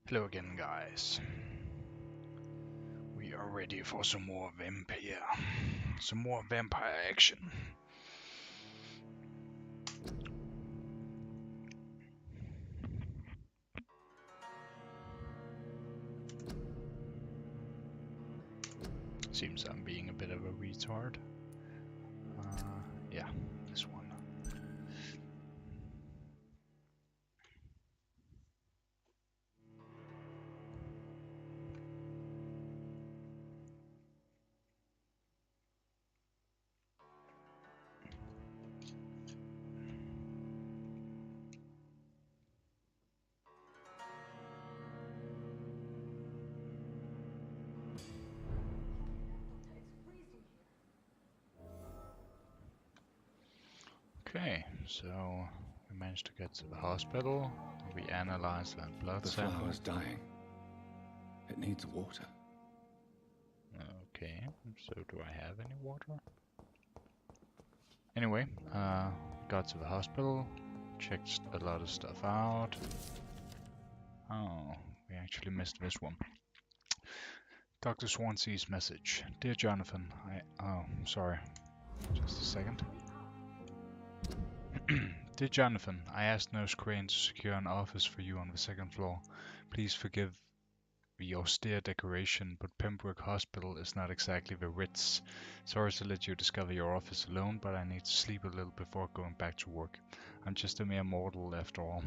Hello again, guys. We are ready for some more Vampyr. Some more vampire action. Seems I'm being a bit of a retard. Yeah, this one. Okay, so we managed to get to the hospital. We analyzed that blood sample. The flower's dying. It needs water. Okay, so do I have any water? Anyway, got to the hospital, checked a lot of stuff out. Oh, we actually missed this one. Dr. Swansea's message. Dear Jonathan, sorry. Just a second. Dear Jonathan, I asked Nurse Crane to secure an office for you on the second floor. Please forgive the austere decoration, but Pembroke Hospital is not exactly the Ritz. Sorry to let you discover your office alone, but I need to sleep a little before going back to work. I'm just a mere mortal after all.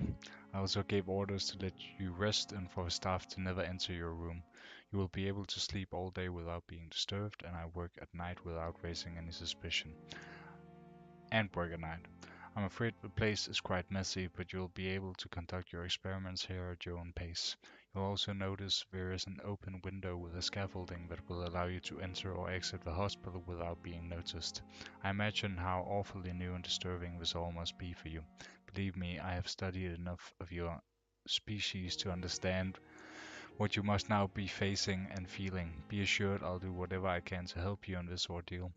I also gave orders to let you rest and for the staff to never enter your room. You will be able to sleep all day without being disturbed, and I work at night without raising any suspicion. And work at night. I'm afraid the place is quite messy, but you'll be able to conduct your experiments here at your own pace. You'll also notice there is an open window with a scaffolding that will allow you to enter or exit the hospital without being noticed. I imagine how awfully new and disturbing this all must be for you. Believe me, I have studied enough of your species to understand what you must now be facing and feeling. Be assured I'll do whatever I can to help you in this ordeal.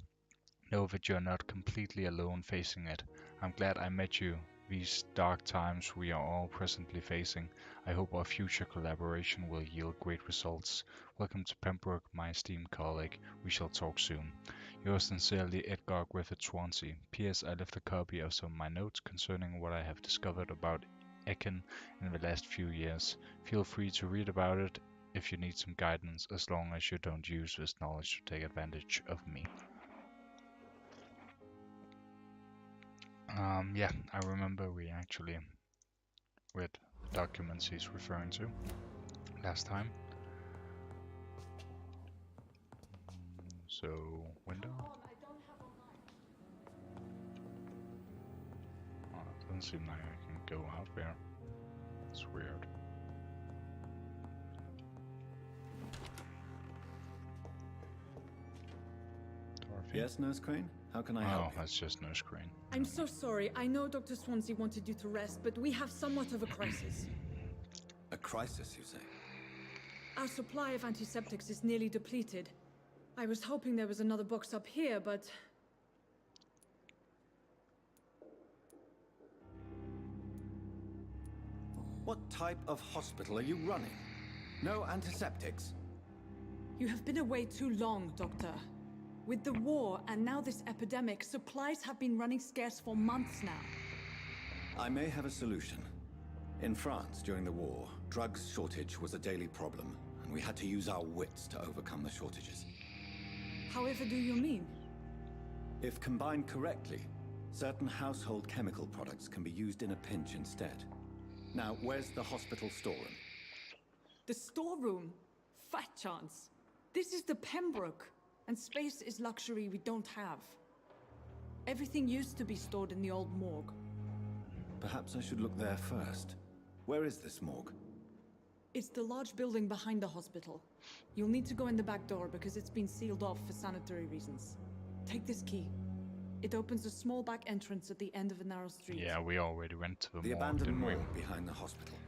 Know that you're not completely alone facing it. I'm glad I met you. These dark times we are all presently facing. I hope our future collaboration will yield great results. Welcome to Pembroke, my esteemed colleague. We shall talk soon. Yours sincerely, Edgar Griffith Swansea. P.S. I left a copy of some of my notes concerning what I have discovered about Ekin in the last few years. Feel free to read about it if you need some guidance, as long as you don't use this knowledge to take advantage of me. Yeah, I remember we actually read the documents he's referring to last time. So, window? Oh, it doesn't seem like I can go out there. It's weird. Dorothy? Yes, Nurse Crane? How can I help you? Oh, that's just Nurse Crane. I'm so sorry. I know Dr. Swansea wanted you to rest, but we have somewhat of a crisis. A crisis, you say? Our supply of antiseptics is nearly depleted. I was hoping there was another box up here, but... What type of hospital are you running? No antiseptics? You have been away too long, Doctor. With the war and now this epidemic, supplies have been running scarce for months now. I may have a solution. In France, during the war, drugs shortage was a daily problem, and we had to use our wits to overcome the shortages. However do you mean? If combined correctly, certain household chemical products can be used in a pinch instead. Now, where's the hospital storeroom? The storeroom? Fat chance. This is the Pembroke, and space is luxury we don't have. Everything used to be stored in the old morgue. Perhaps I should look there first. Where is this morgue? It's the large building behind the hospital. You'll need to go in the back door because it's been sealed off for sanitary reasons. Take this key. It opens a small back entrance at the end of a narrow street. Yeah, we already went to the morgue, abandoned didn't we? morgue behind the hospital.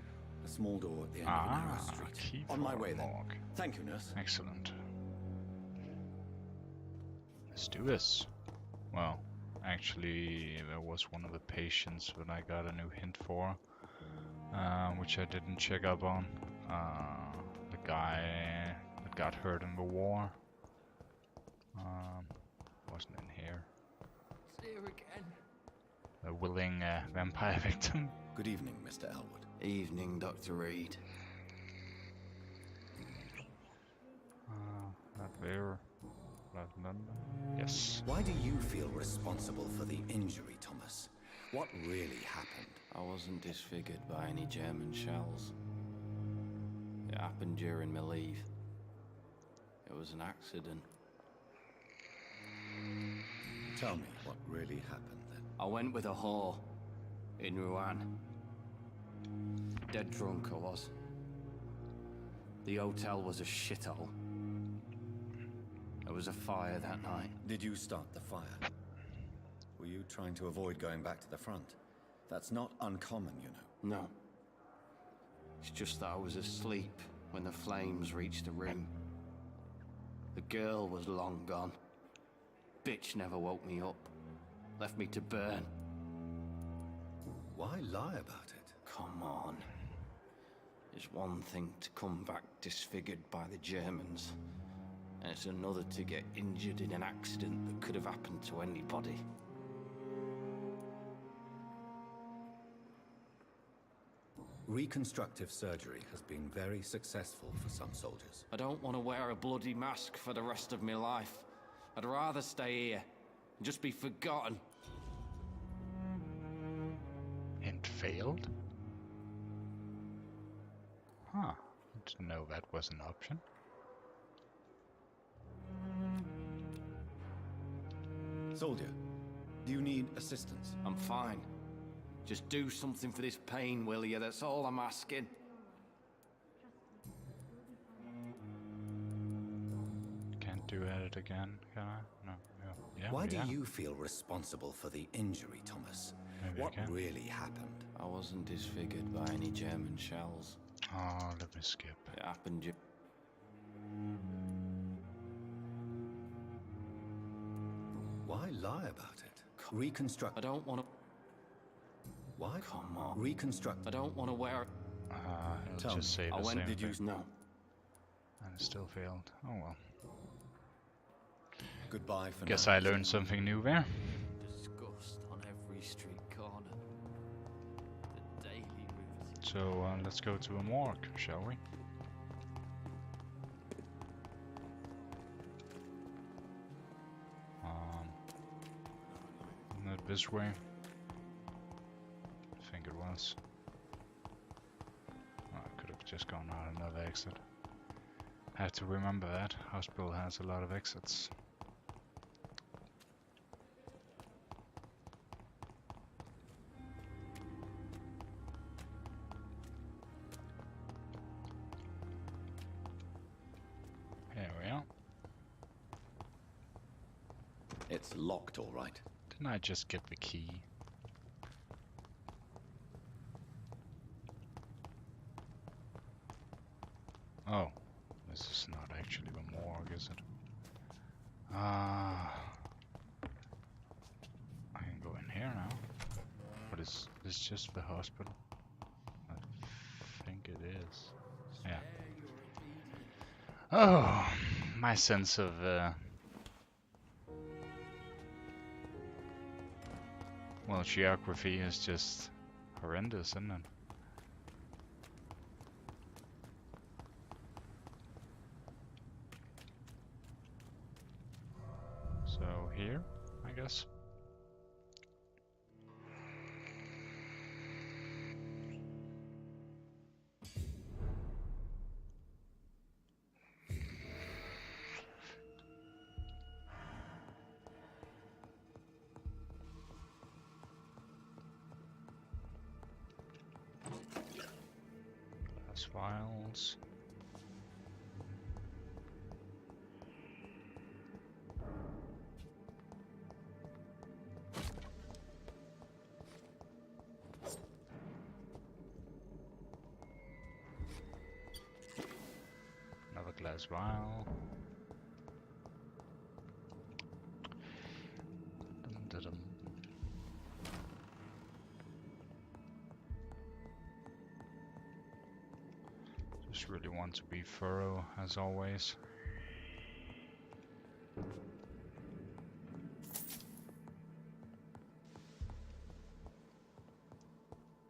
A small door at the end of a narrow street. Key On my for way then. morgue. Thank you, nurse. Excellent. Let's do this. Well, actually, there was one of the patients that I got a new hint for, which I didn't check up on. The guy that got hurt in the war. Wasn't in here. It's here again. A willing vampire victim. Good evening, Mr. Elwood. Evening, Dr. Reed. Vampyr. Yes. Why do you feel responsible for the injury, Thomas? What really happened? I wasn't disfigured by any German shells. It happened during my leave. It was an accident. Tell me what really happened then. I went with a whore in Rouen. Dead drunk I was. The hotel was a shithole. There was a fire that night. Did you start the fire? Were you trying to avoid going back to the front? That's not uncommon, you know. No. It's just that I was asleep when the flames reached the room. The girl was long gone. Bitch never woke me up. Left me to burn. Why lie about it? Come on. It's one thing to come back disfigured by the Germans, and it's another to get injured in an accident that could have happened to anybody. Reconstructive surgery has been very successful for some soldiers. I don't want to wear a bloody mask for the rest of my life. I'd rather stay here and just be forgotten. And failed? Huh. Didn't know that was an option. Soldier, do you need assistance? I'm fine. Just do something for this pain, will you? That's all I'm asking. Can't do it again, can I? No. Yeah, Why do yeah. you feel responsible for the injury, Thomas? Maybe I What can. really happened? I wasn't disfigured by any German shells. Oh, let me skip. It happened Why lie about it? Reconstruct. I don't want to... Why? Come on. Reconstruct. I don't want to wear... It'll Tell just me, say the I same went... Did you... thing. No. And it still failed. Oh well. Goodbye for Guess now. I learned something new there. Disgust on every street corner. The daily routine. So let's go to a morgue, shall we? Not this way. I think it was. Oh, I could have just gone out another exit. I have to remember that. Hospital has a lot of exits. Here we are. It's locked, all right. Didn't I just get the key? Oh, this is not actually the morgue, is it? I can go in here now. But is this just the hospital? I think it is. Yeah. Oh, my sense of well, geography is just horrendous, isn't it? So here, I guess. That's files. Another glass vial. Dum-dum-dum. Just really want to be thorough as always.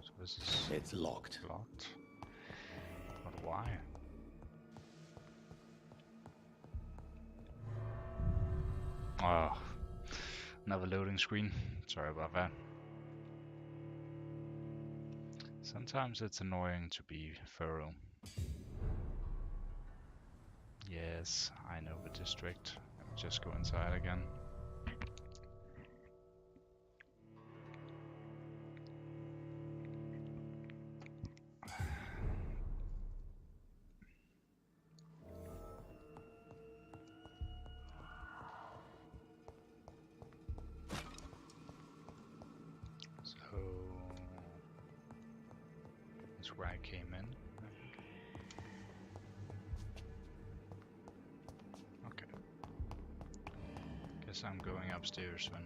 So this is It's locked. locked. But why? Oh, another loading screen. Sorry about that. Sometimes it's annoying to be thorough. Yes, I know the district. Let me just go inside again. So that's where I came in. Okay. Guess I'm going upstairs then.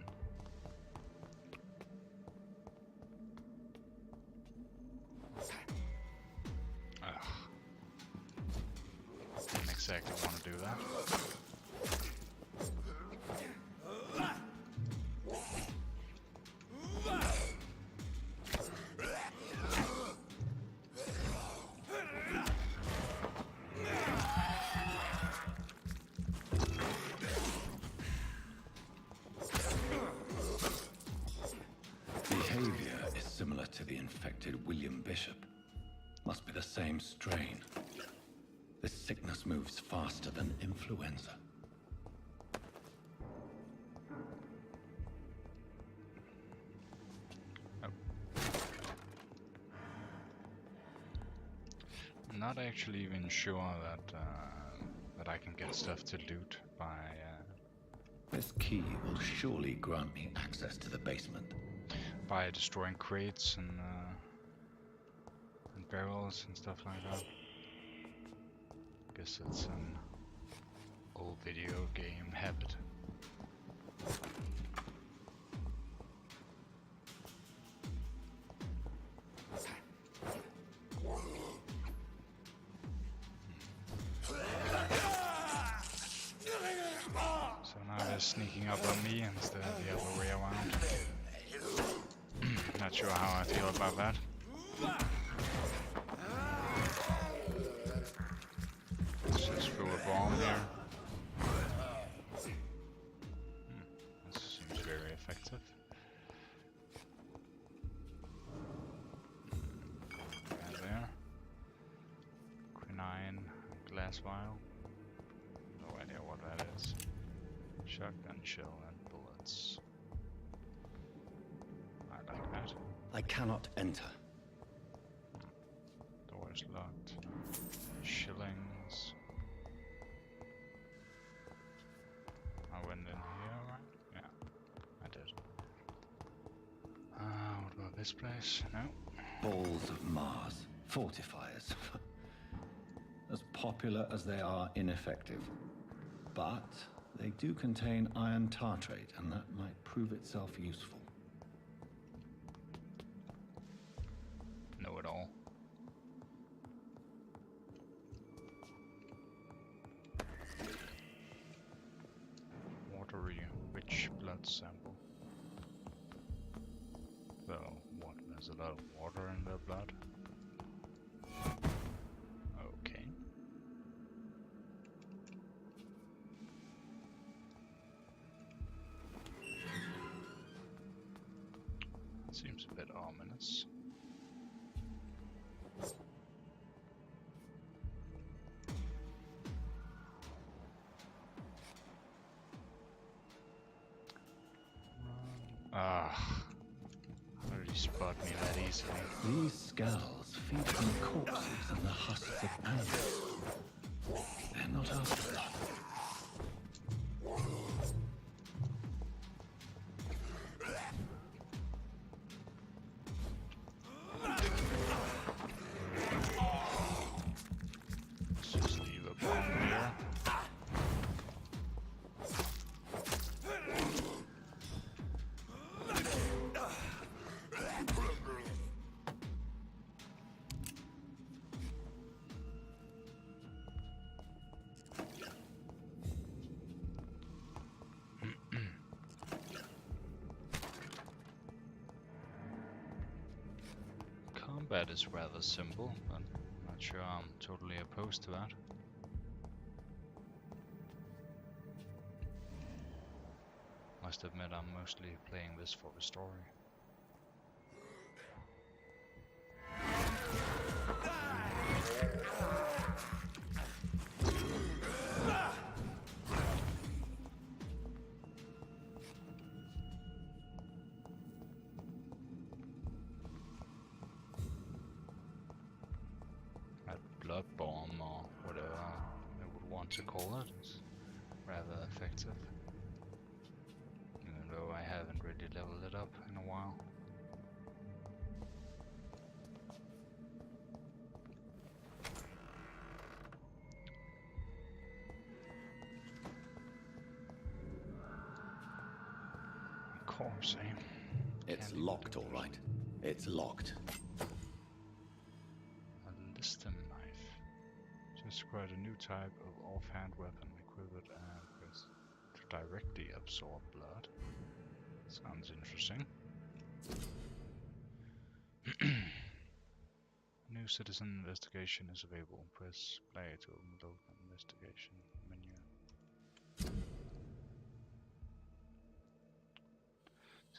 Ugh. Didn't exactly want to do that. Behavior is similar to the infected William Bishop. Must be the same strain. This sickness moves faster than influenza. I'm not actually even sure that I can get stuff to loot This key will surely grant me access to the basement. by destroying crates and barrels and stuff like that. Guess it's an old video game habit. So now they're sneaking up on me instead of the other way around. Not sure how I feel about that. Let's just throw a bomb here. This seems very effective. And there. Quinine, glass vial. No idea what that is. Shotgun shell and bullets. I like that. I cannot enter. Door is locked. Shillings. I went in here, right? Yeah, I did. What about this place? No. Balls of Mars. Fortifiers. As popular as they are ineffective. But they do contain iron tartrate, and that might prove itself useful. Know it all. Watery, rich blood sample. So, what? There's a lot of water in their blood? Okay. Seems a bit ominous. How did he spot me that easily? These skulls feed from corpses and the husks of animals. They're not after blood. Let's just leave a bomb here. combat is rather simple, but I'm not sure I'm totally opposed to that. Must admit I'm mostly playing this for the story. That blood bomb, or whatever they would want to call it, is rather effective. Even though I haven't really leveled it up in a while. Of course, eh? It's Can't even locked, do all this. right. It's locked. A listem knife. Just quite a new type of offhand weapon equipped with to directly absorb blood. Sounds interesting. New citizen investigation is available. Press play to open the investigation menu.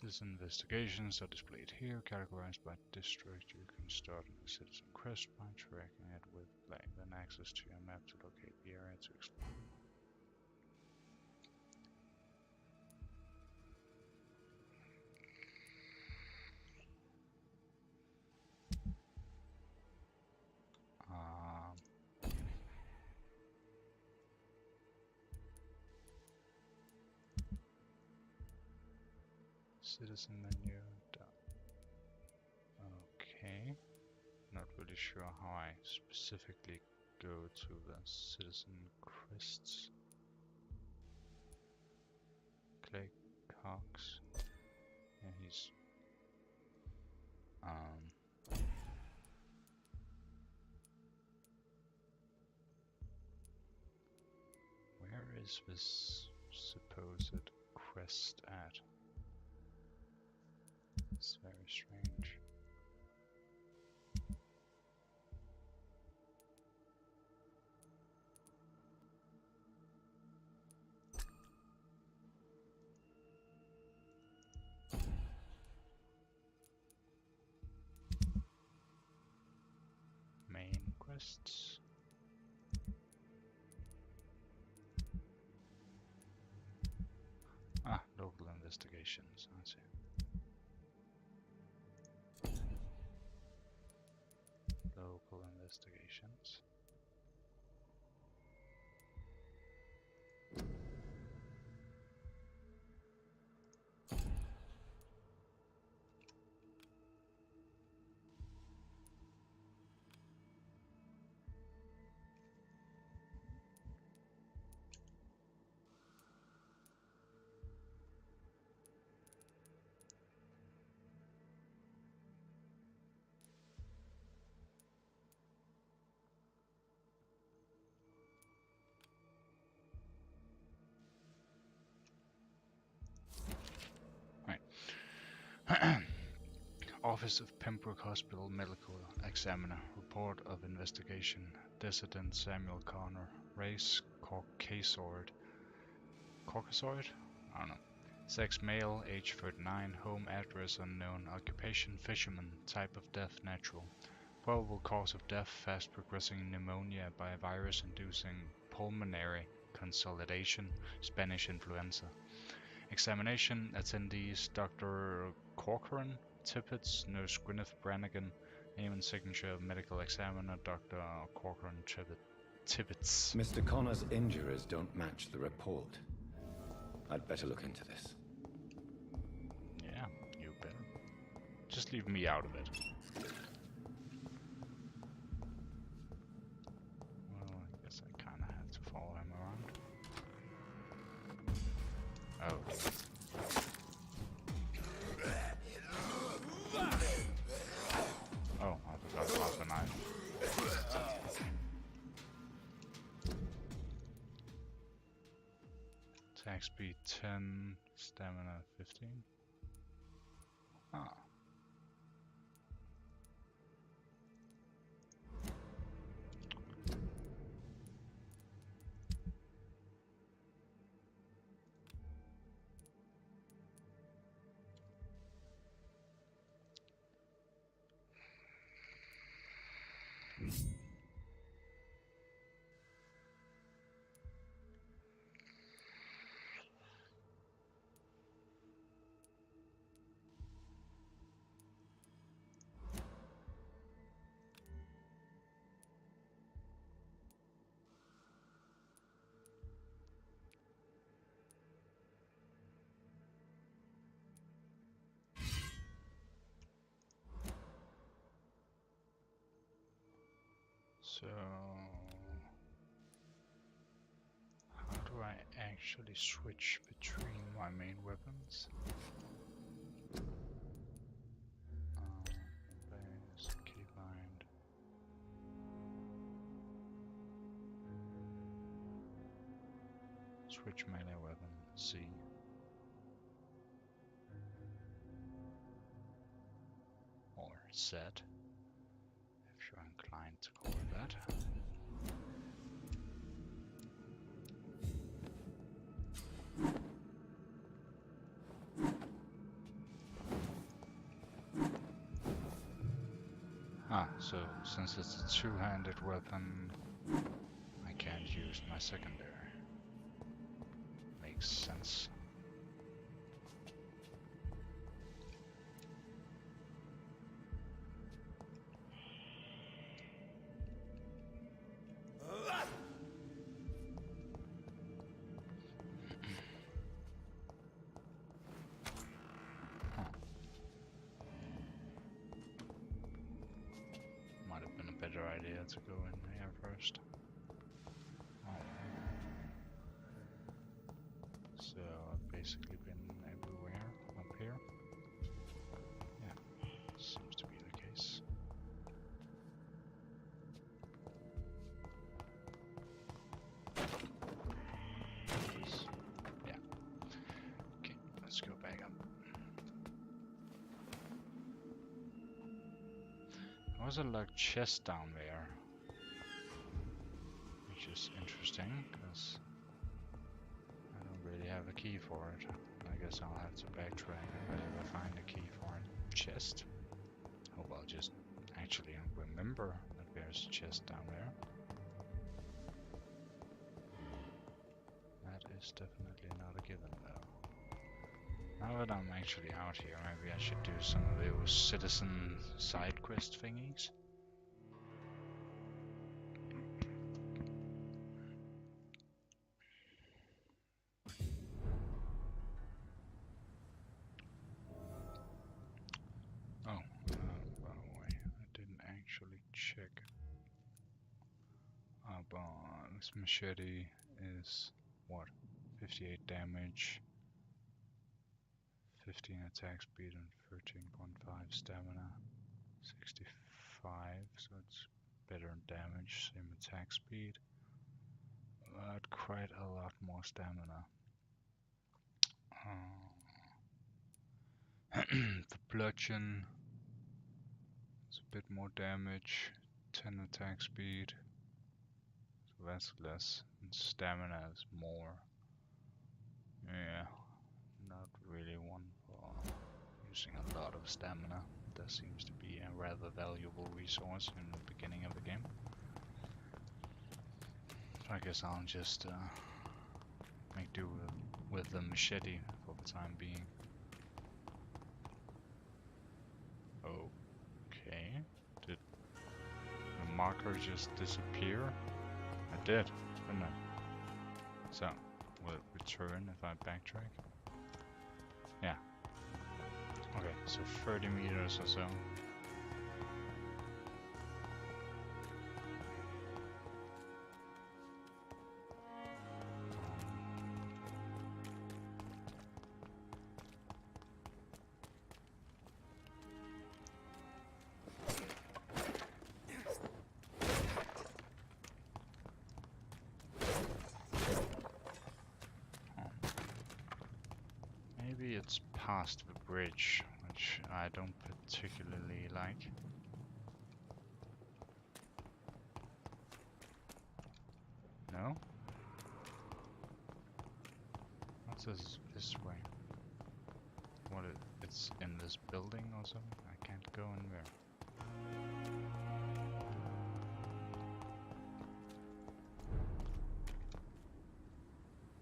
Citizen investigations are displayed here, categorized by district. You can start a new citizen quest by tracking it with play, then access to your map to locate the area to explore. Citizen menu. Okay. Not really sure how I specifically go to the citizen quests. Clay Cox. Yeah, he's where is this supposed quest at? It's very strange. Main quests. Ah, local investigations. I see. Local investigations. Office of Pembroke Hospital Medical Examiner. Report of investigation. Dissident Samuel Connor. Race Caucasoid. Caucasoid? I don't know. Sex male, age 39. Home address unknown. Occupation fisherman. Type of death natural. Probable cause of death fast progressing pneumonia by a virus inducing pulmonary consolidation. Spanish influenza. Examination attendees Dr. Corcoran, Tippett, Nurse Gwyneth Brannigan, name and signature of medical examiner Dr. Corcoran Tippett. Mr. Connor's injuries don't match the report. I'd better look into this. Yeah, you better. Just leave me out of it. Well, I guess I kinda had to follow him around. Oh. Oh, I forgot about the knife. Attack speed 10, stamina 15. Ah. So, how do I actually switch between my main weapons? Base, keybind. Switch melee weapon, C. Or Z, if you're inclined to call it that. So since it's a two-handed weapon, I can't use my secondary. Makes sense. Might have been a better idea to go in here first. So I've basically been everywhere up here. Yeah, seems to be the case. Yeah. Okay, let's go back up. There was a like chest down there, which is interesting because I don't really have a key for it. I guess I'll have to backtrack if I ever find a key for a chest. Hope I'll just actually remember that there's a chest down there. That is definitely not a given though. Now that I'm actually out here, maybe I should do some of those citizen side quest thingies. By the way, I didn't actually check. But this machete is what? 58 damage, 15 attack speed, and 13.5 stamina. 65, so it's better in damage, same attack speed, but quite a lot more stamina. The bludgeon is a bit more damage, 10 attack speed, so that's less, and stamina is more. Yeah, not really one for using a lot of stamina. That seems to be a rather valuable resource in the beginning of the game. So I guess I'll just make do with the machete for the time being. Okay, did the marker just disappear? I did, didn't I? So, will it return if I backtrack? Yeah. Okay, so 30 meters or so. Maybe it's past the bridge, which I don't particularly like. No? What's this way? What it's in this building or something? I can't go in there.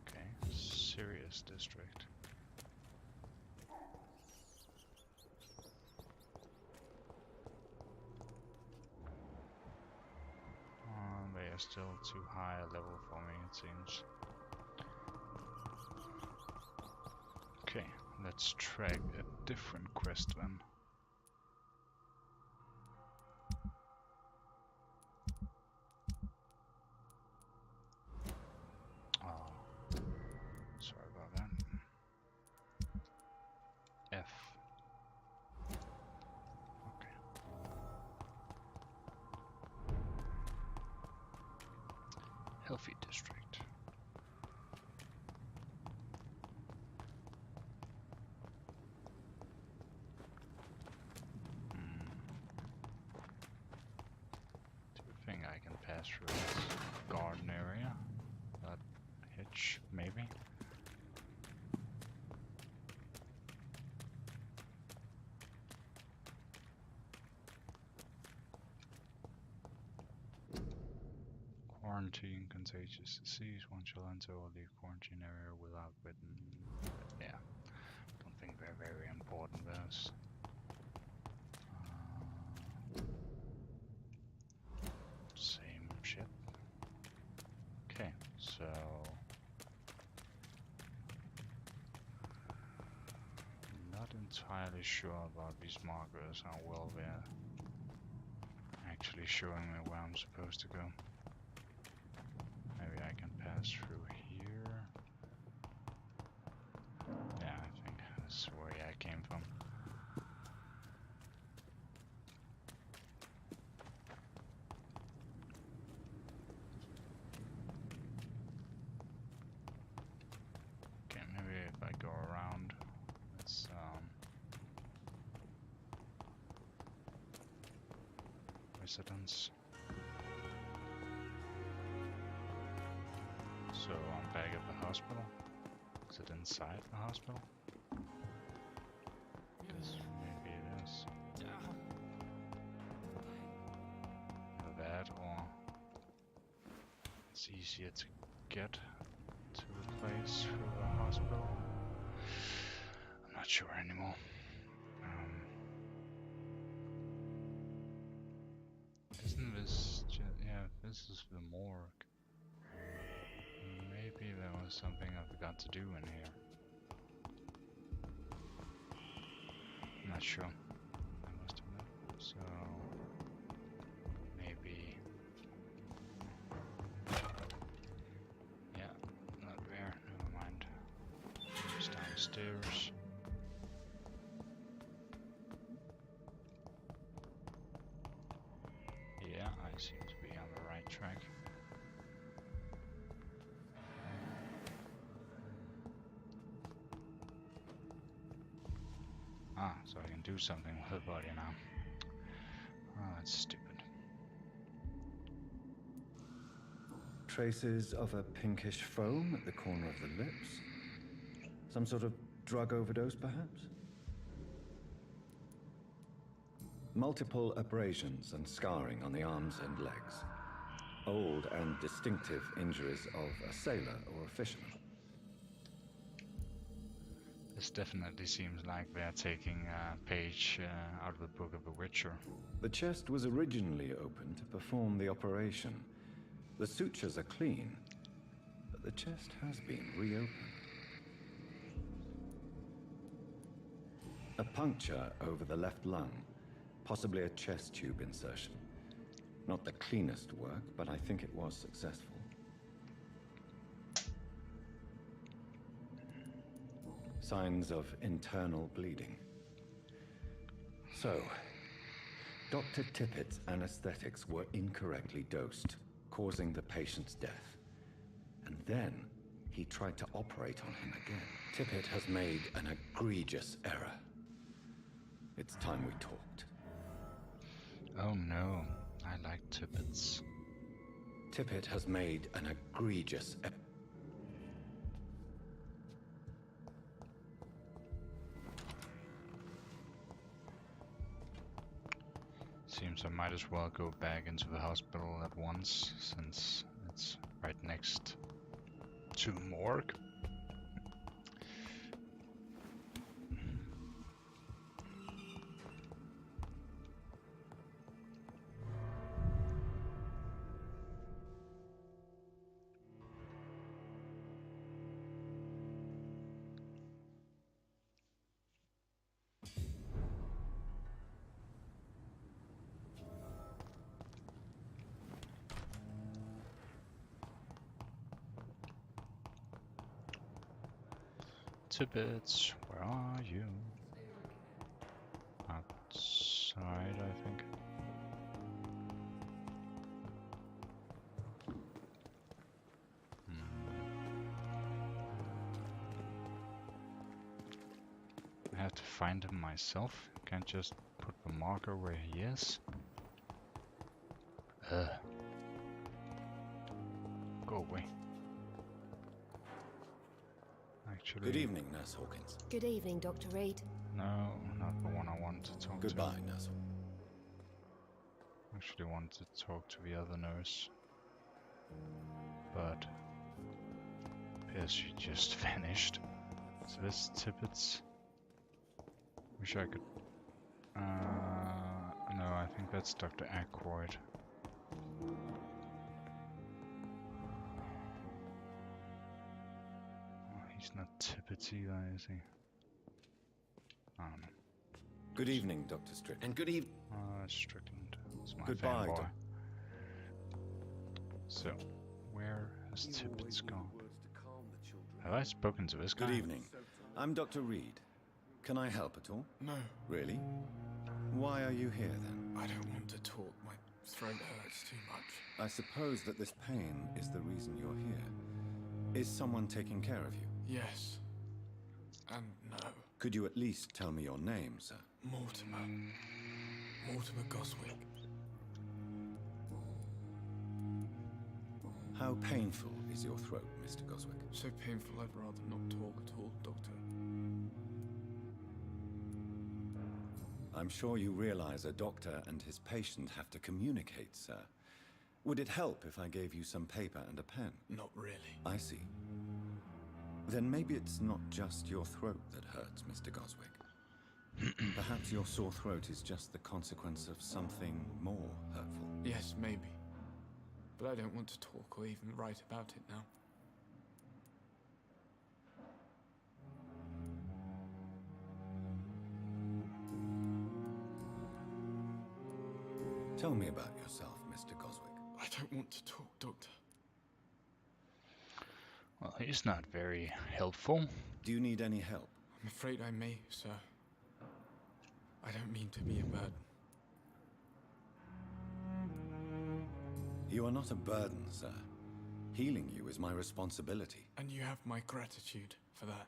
Okay, Sirius district. They are still too high a level for me, it seems. Okay, let's track a different quest then. Coffee district. Do you think I can pass through this garden area? That hitch, maybe? Quarantine contagious disease. One shall enter or leave quarantine area without written. Yeah, don't think they're very important those. Same shit. Okay, so not entirely sure about these markers, how well they're actually showing me where I'm supposed to go. Maybe I can pass through here. Yeah, I think this is where I came from. Okay, maybe if I go around this residence. So I'm back at the hospital. Is it inside the hospital? Yes, maybe it is. Either that or it's easier to get to the place through the hospital. I'm not sure anymore. Isn't this just, yeah, this is the morgue. Maybe there was something I forgot to do in here. I'm not sure. I must admit. So maybe, yeah, not there. Never mind. It's downstairs. Yeah, I seem to be on the right track. Ah, so I can do something with the body now. Oh, that's stupid. Traces of a pinkish foam at the corner of the lips. Some sort of drug overdose, perhaps? Multiple abrasions and scarring on the arms and legs. Old and distinctive injuries of a sailor or a fisherman. This definitely seems like they're taking a page out of the book of The Witcher. The chest was originally opened to perform the operation. The sutures are clean, but the chest has been reopened. A puncture over the left lung, possibly a chest tube insertion. Not the cleanest work, but I think it was successful. Signs of internal bleeding. So, Dr. Tippett's anesthetics were incorrectly dosed, causing the patient's death. And then he tried to operate on him again. Tippett has made an egregious error. It's time we talked. Oh no, I like Tippets. Tippett has made an egregious error. Seems I might as well go back into the hospital at once, since it's right next to the morgue. Tippets, where are you? Outside, I think. have to find him myself? Can't just put the marker where he is? Go away. Actually, Good evening, Nurse Hawkins. Good evening, Dr. Reed. no, not the one I want to talk to. Goodbye, Nurse. I actually wanted to talk to the other nurse, but appears she just vanished. So this Tippett's. Wish I could. No, I think that's Dr. Aykroyd. Oh, he's not Tippett either, is he? I don't know. Good evening, Dr. Strickland. And good evening. Oh, that's Strickland. It's my Goodbye, fanboy. Doc. So, where has Tippett's gone? Have I spoken to this guy? Good evening. I'm Dr. Reed. Can I help at all? No, Really? Why are you here then? I don't want to talk. My throat hurts too much. I suppose that this pain is the reason you're here. Is someone taking care of you? Yes. And no. Could you at least tell me your name, sir? Mortimer. Mortimer Goswick. How painful is your throat, Mr. Goswick? So painful I'd rather not talk at all, Doctor. I'm sure you realize a doctor and his patient have to communicate, sir. Would it help if I gave you some paper and a pen? Not really. I see. Then maybe it's not just your throat that hurts, Mr. Goswick. Perhaps your sore throat is just the consequence of something more hurtful. Yes, maybe. But I don't want to talk or even write about it now. Tell me about yourself, Mr. Goswick. I don't want to talk, Doctor. Well, he's not very helpful. Do you need any help? I'm afraid I may, sir. I don't mean to be a burden. You are not a burden, sir. Healing you is my responsibility. And you have my gratitude for that.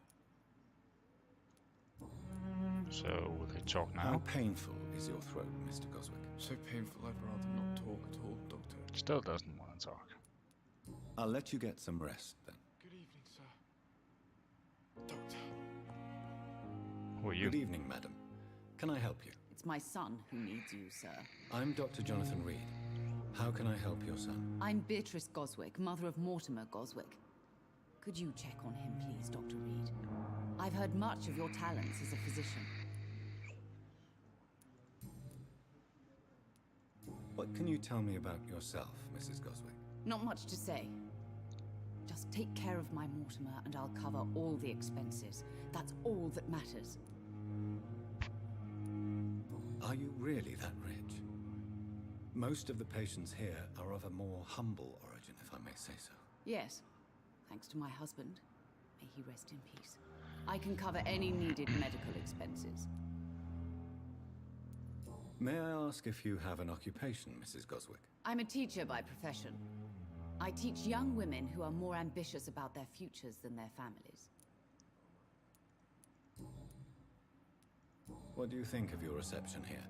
So, will they talk How now? painful is your throat, Mr. Goswick? So painful I'd rather not talk at all, Doctor. Still doesn't want to talk. I'll let you get some rest, then. Good evening, sir. Doctor. Who are you? Good evening, madam. Can I help you? It's my son who needs you, sir. I'm Dr. Jonathan Reed. How can I help your son? I'm Beatrice Goswick, mother of Mortimer Goswick. Could you check on him, please, Dr. Reed? I've heard much of your talents as a physician. What can you tell me about yourself, Mrs. Goswick? Not much to say. Just take care of my Mortimer and I'll cover all the expenses. That's all that matters. Are you really that rich? Most of the patients here are of a more humble origin, if I may say so. Yes, thanks to my husband. May he rest in peace. I can cover any needed medical expenses. May I ask if you have an occupation, Mrs. Goswick? I'm a teacher by profession. I teach young women who are more ambitious about their futures than their families. What do you think of your reception here?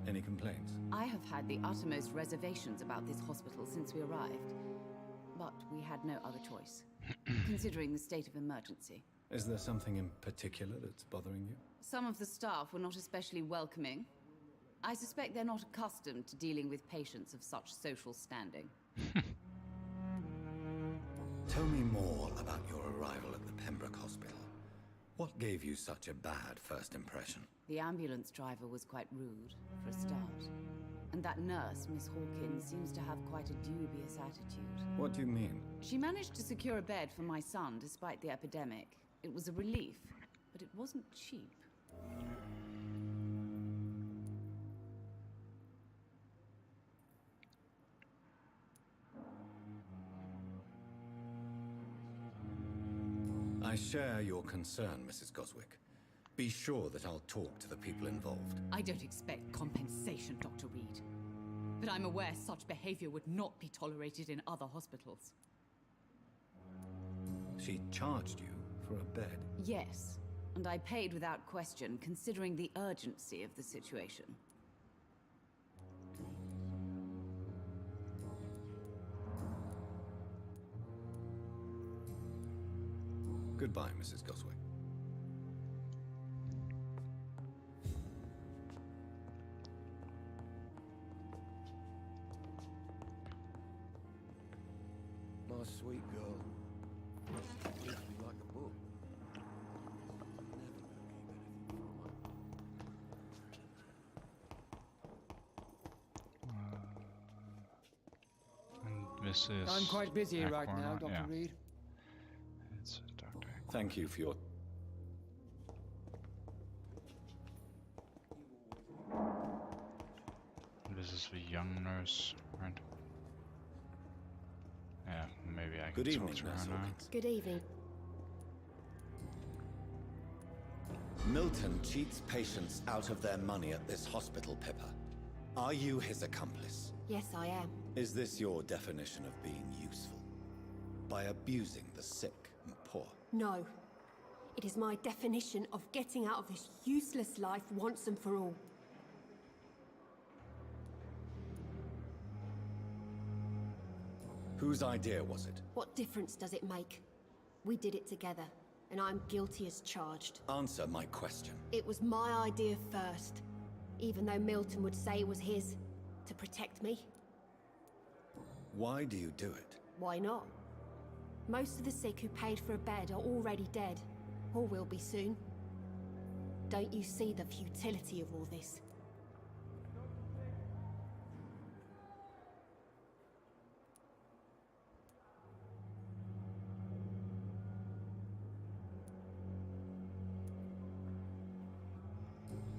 Any complaints? I have had the uttermost reservations about this hospital since we arrived. But we had no other choice, considering the state of emergency. Is there something in particular that's bothering you? Some of the staff were not especially welcoming. I suspect they're not accustomed to dealing with patients of such social standing. Tell me more about your arrival at the Pembroke Hospital. What gave you such a bad first impression? The ambulance driver was quite rude, for a start. And that nurse, Miss Hawkins, seems to have quite a dubious attitude. What do you mean? She managed to secure a bed for my son despite the epidemic. It was a relief, but it wasn't cheap. I share your concern, Mrs. Goswick. Be sure that I'll talk to the people involved. I don't expect compensation, Dr. Reed. But I'm aware such behavior would not be tolerated in other hospitals. She charged you for a bed. Yes, And I paid without question, considering the urgency of the situation. Goodbye, Mrs. Goswick. My sweet girl. Reads me like a book. And this is. I'm quite busy right now, Aquaman, Dr. yeah. Reed. It's Dr. Thank you for your... This is the young nurse, right? Yeah, maybe I can Good talk evening, to her Nurse now. Hawkins. Good evening. Milton cheats patients out of their money at this hospital, Pippa. Are you his accomplice? Yes, I am. Is this your definition of being useful? By abusing the sick and poor? No. It is my definition of getting out of this useless life once and for all. Whose idea was it? What difference does it make? We did it together, and I'm guilty as charged. Answer my question. It was my idea first, even though Milton would say it was his, to protect me. Why do you do it? Why not? Most of the sick who paid for a bed are already dead, or will be soon. Don't you see the futility of all this?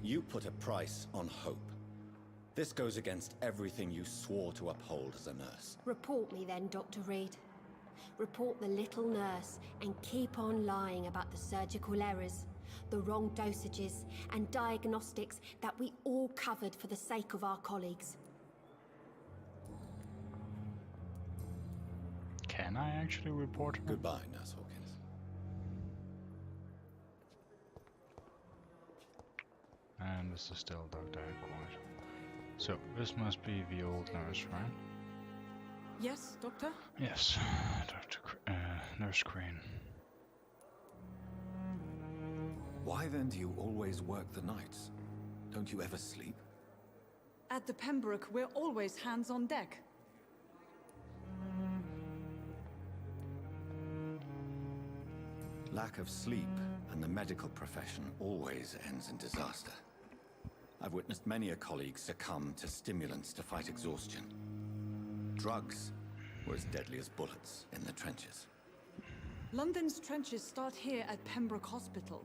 You put a price on hope. This goes against everything you swore to uphold as a nurse. Report me then, Dr. Reed. Report the little nurse and keep on lying about the surgical errors, the wrong dosages and diagnostics that we all covered for the sake of our colleagues. Can I actually report her? Goodbye, Nurse Hawkins. And this is still Dr. Eggwhite. So, this must be the old nurse, right? Yes, Doctor? Yes, Nurse Crane. Why then do you always work the nights? Don't you ever sleep? At the Pembroke, we're always hands on deck. Lack of sleep and the medical profession always ends in disaster. I've witnessed many a colleague succumb to stimulants to fight exhaustion. Drugs were as deadly as bullets in the trenches. London's trenches start here at Pembroke Hospital.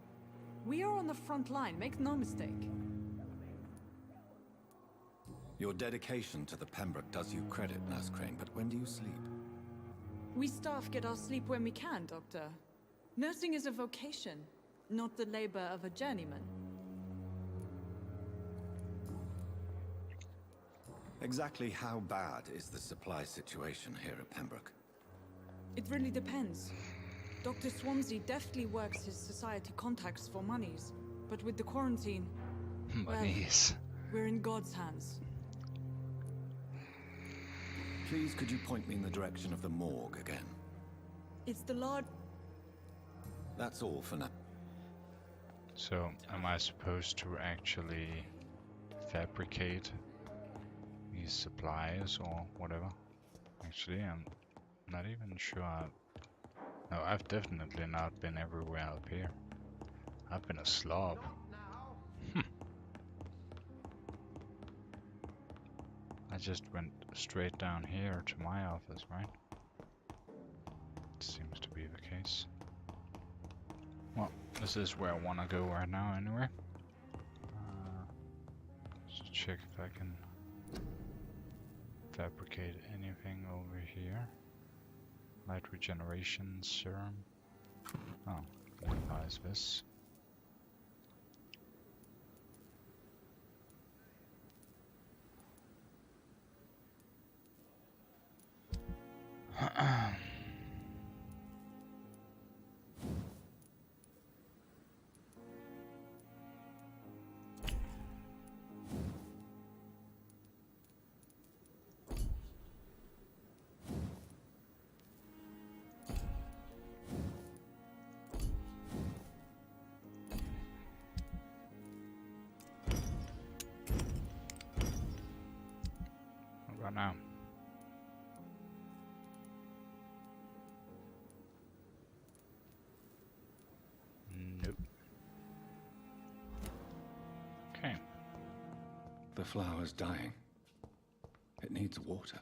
We are on the front line, make no mistake. Your dedication to the Pembroke does you credit, Nurse Crane, but when do you sleep? We staff get our sleep when we can, Doctor. Nursing is a vocation, not the labor of a journeyman. Exactly how bad is the supply situation here at Pembroke? It really depends. Dr. Swansea deftly works his society contacts for monies, but with the quarantine, Monies. we're in God's hands. Please, could you point me in the direction of the morgue again? It's the large... That's all for now. So, am I supposed to actually fabricate these supplies or whatever? Actually, I'm not even sure. No, I've definitely not been everywhere up here. I've been a slob. I just went straight down here to my office, right? Seems to be the case. Well, this is where I want to go right now anyway. Just check if I can fabricate anything over here. Light regeneration serum. Oh, what is this? The flower's dying. It needs water.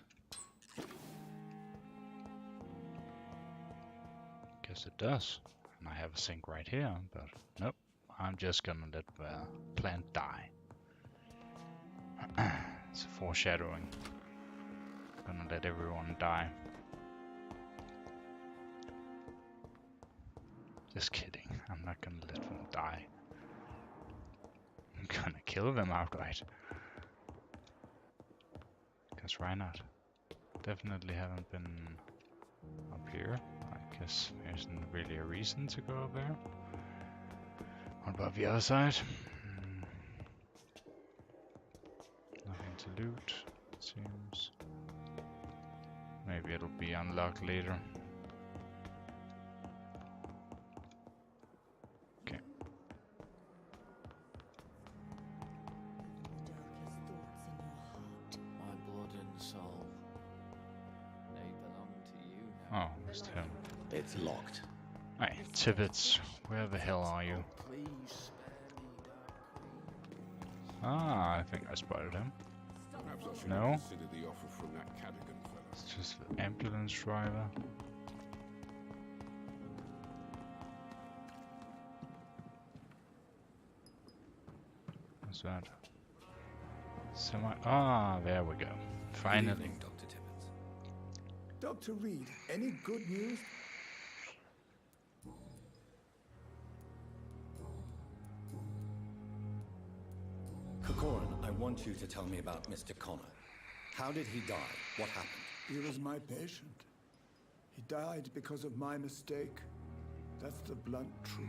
Guess it does. And I have a sink right here, but nope. I'm just gonna let the plant die. It's a foreshadowing. Gonna let everyone die. Just kidding. I'm not gonna let them die. I'm gonna kill them outright. Because why not? Definitely haven't been up here. I guess there isn't really a reason to go up there. What about the other side? Nothing to loot, it seems. Maybe it'll be unlocked later. Okay. My blood and soul. They belong to you now. Oh, it's him. It's locked. Hey, Tibbets, where the hell are you? Please spare me, Dark Queen. Ah, I think I spotted him. Perhaps I should No? consider the offer from that Cadigan fellow. It's just the ambulance driver. What's that? Ah, there we go. Finally. Good evening, Dr. Tibbets. Dr. Reed, any good news? Corcoran, I want you to tell me about Mr. Connor. How did he die? What happened? He was my patient. He died because of my mistake. That's the blunt truth.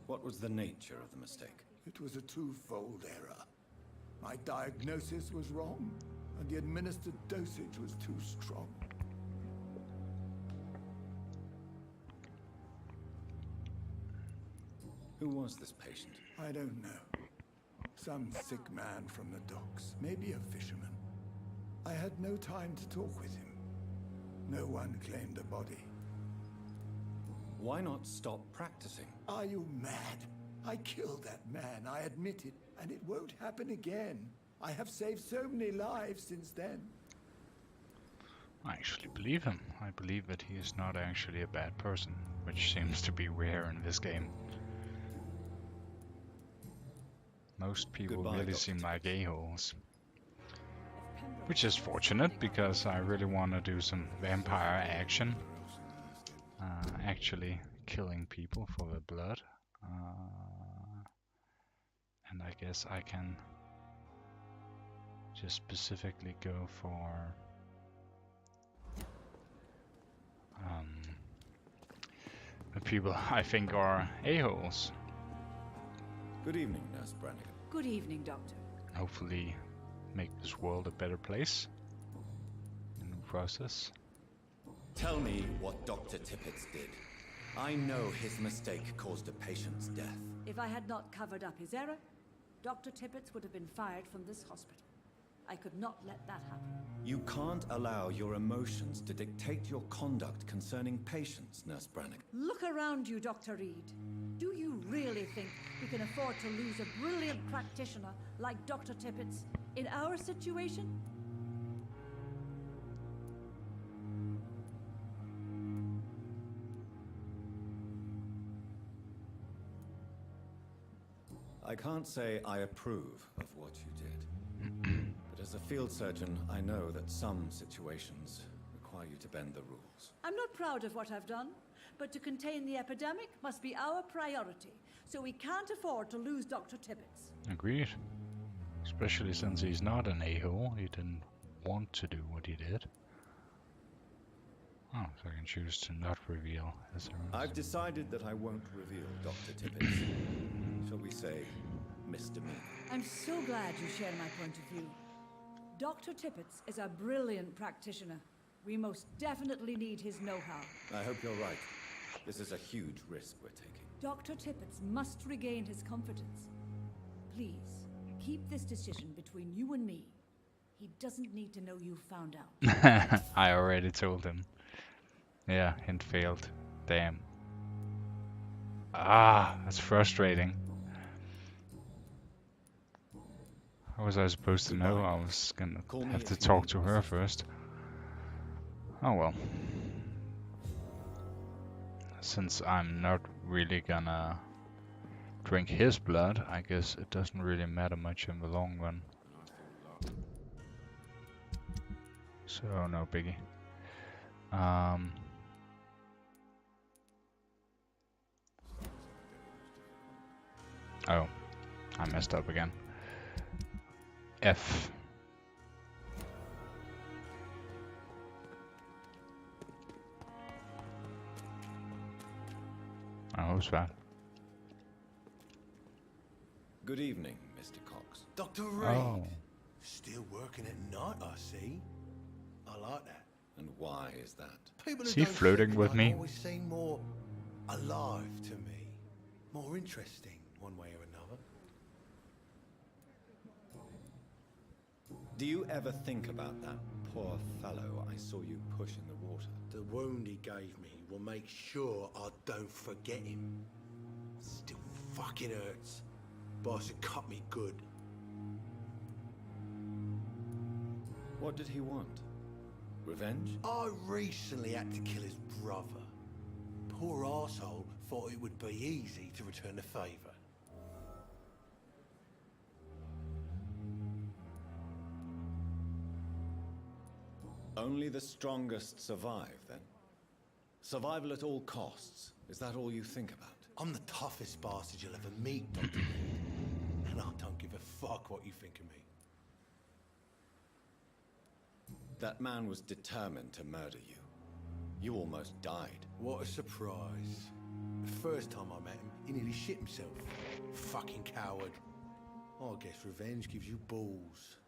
What was the nature of the mistake? It was a twofold error. My diagnosis was wrong, and the administered dosage was too strong. Who was this patient? I don't know. Some sick man from the docks, maybe a fisherman. I had no time to talk with him. No one claimed a body. Why not stop practicing? Are you mad? I killed that man, I admit it, and it won't happen again. I have saved so many lives since then. I actually believe him. I believe that he is not actually a bad person, which seems to be rare in this game. Most people Goodbye, really Dr. seem like a-holes. Which is fortunate, because I really want to do some vampire action. Actually killing people for their blood. And I guess I can just specifically go for the people I think are a-holes. Good evening, Nurse Brannigan. Good evening, Doctor. Hopefully make this world a better place in the process. Tell me what Dr. Tippets did. I know his mistake caused a patient's death. If I had not covered up his error, Dr. Tippets would have been fired from this hospital. I could not let that happen. You can't allow your emotions to dictate your conduct concerning patients, Nurse Brannigan. Look around you, Dr. Reed. Do you really think we can afford to lose a brilliant practitioner like Dr. Tippets in our situation? I can't say I approve of what you did. But as a field surgeon, I know that some situations require you to bend the rules. I'm not proud of what I've done, but to contain the epidemic must be our priority, so we can't afford to lose Dr. Tippets. Agreed. Especially since he's not an a-hole. He didn't want to do what he did. Oh, so I can choose to not reveal his errors. I've decided that I won't reveal Dr. Tippets. Shall we say, misdemeanor? I'm so glad you share my point of view. Dr. Tippets is a brilliant practitioner. We most definitely need his know-how. I hope you're right. This is a huge risk we're taking. Dr. Tippets must regain his confidence. Please, keep this decision between you and me. He doesn't need to know you found out. I already told him. Yeah, hint failed. Damn. Ah, that's frustrating. How was I supposed to know? I was gonna Call me have to if you talk need to her assistance. first. Oh well. Since I'm not really gonna drink his blood, I guess it doesn't really matter much in the long run. So no biggie. Oh, I messed up again. F. Oh, who's that? Good evening, Mr. Cox. Dr. Reed. Oh. Still working at night, I see. I like that. And why is that? People Is who he don't flirting sleep with at me? night always seem more alive to me. More interesting, one way or another. Do you ever think about that poor fellow I saw you push in the water? The wound he gave me will make sure I don't forget him. Still fucking hurts. Boss had cut me good. What did he want? Revenge? I recently had to kill his brother. Poor arsehole thought it would be easy to return the favour. Only the strongest survive, then? Survival at all costs. Is that all you think about? I'm the toughest bastard you'll ever meet, Dr. Reed. And I don't give a fuck what you think of me. That man was determined to murder you. You almost died. What a surprise. The first time I met him, he nearly shit himself. Fucking coward. I guess revenge gives you balls.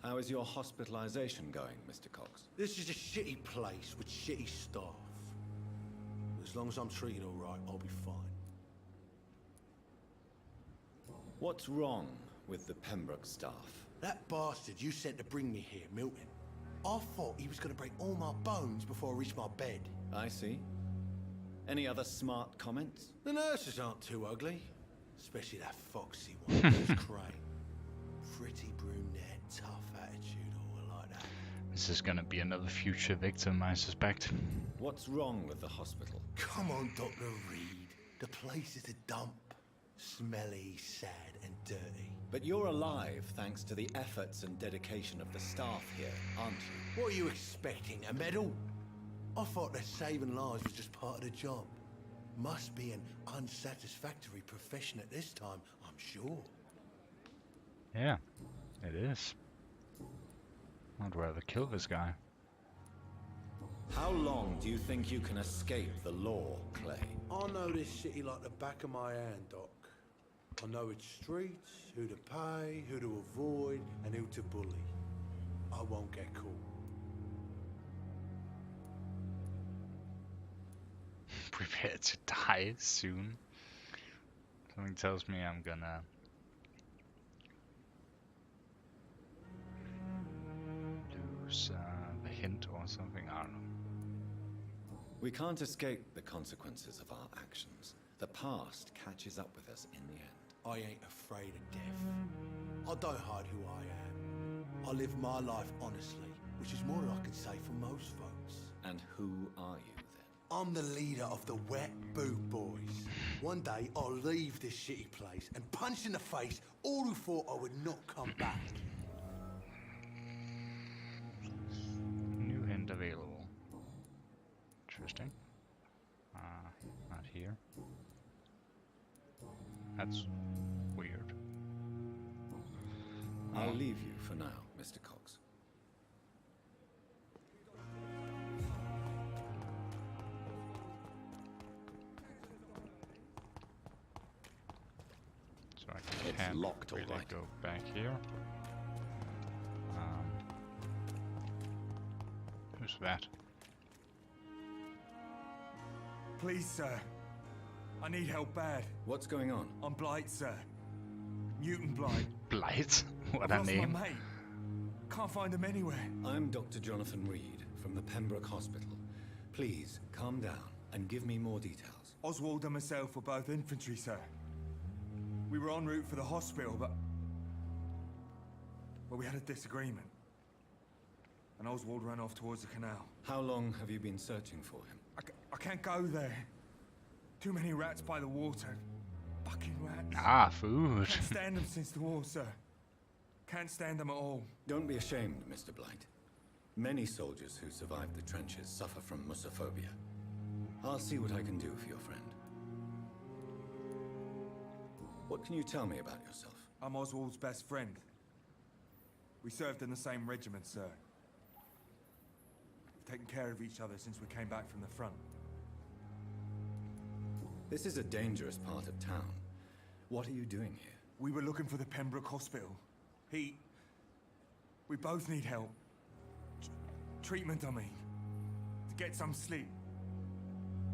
How is your hospitalization going, Mr. Cox? This is a shitty place with shitty staff. As long as I'm treated all right, I'll be fine. What's wrong with the Pembroke staff? That bastard you sent to bring me here, Milton. I thought he was going to break all my bones before I reached my bed. I see. Any other smart comments? The nurses aren't too ugly. Especially that foxy one, Miss Crane. Pretty brunette, tough attitude, all like that. This is gonna be another future victim, I suspect. What's wrong with the hospital? Come on, Dr. Reed. The place is a dump. Smelly, sad, and dirty. But you're alive thanks to the efforts and dedication of the staff here, aren't you? What are you expecting, a medal? I thought that saving lives was just part of the job. Must be an unsatisfactory profession at this time, I'm sure. Yeah, it is. I'd rather kill this guy. How long do you think you can escape the law, Clay? I know this city like the back of my hand, Doc. I know its streets, who to pay, who to avoid, and who to bully. I won't get caught. Prepare to die soon. Something tells me I'm gonna lose the hint or something. I don't know. We can't escape the consequences of our actions. The past catches up with us in the end. I ain't afraid of death. I don't hide who I am. I live my life honestly, which is more than I can say for most folks. And who are you then? I'm the leader of the Wet Boot Boys. One day I'll leave this shitty place and punch in the face all who thought I would not come back. New hint available. Interesting. Not here. That's weird. I'll leave you for now, Mr. Cox. So I can't locked, all really right. go back here. Who's that? Please, sir. I need help bad. What's going on? I'm Blight, sir. Newton Blight. Blight? What I've a lost name. my mate. Can't find him anywhere. I'm Dr. Jonathan Reed from the Pembroke Hospital. Please, calm down and give me more details. Oswald and myself were both infantry, sir. We were en route for the hospital, but... Well, we had a disagreement. And Oswald ran off towards the canal. How long have you been searching for him? I can't go there. Too many rats by the water. Fucking rats. Ah, food. Can't stand them since the war, sir. Can't stand them at all. Don't be ashamed, Mr. Blight. Many soldiers who survived the trenches suffer from musophobia. I'll see what I can do for your friend. What can you tell me about yourself? I'm Oswald's best friend. We served in the same regiment, sir. We've taken care of each other since we came back from the front. This is a dangerous part of town. What are you doing here? We were looking for the Pembroke Hospital. We both need help. Treatment, I mean. To get some sleep.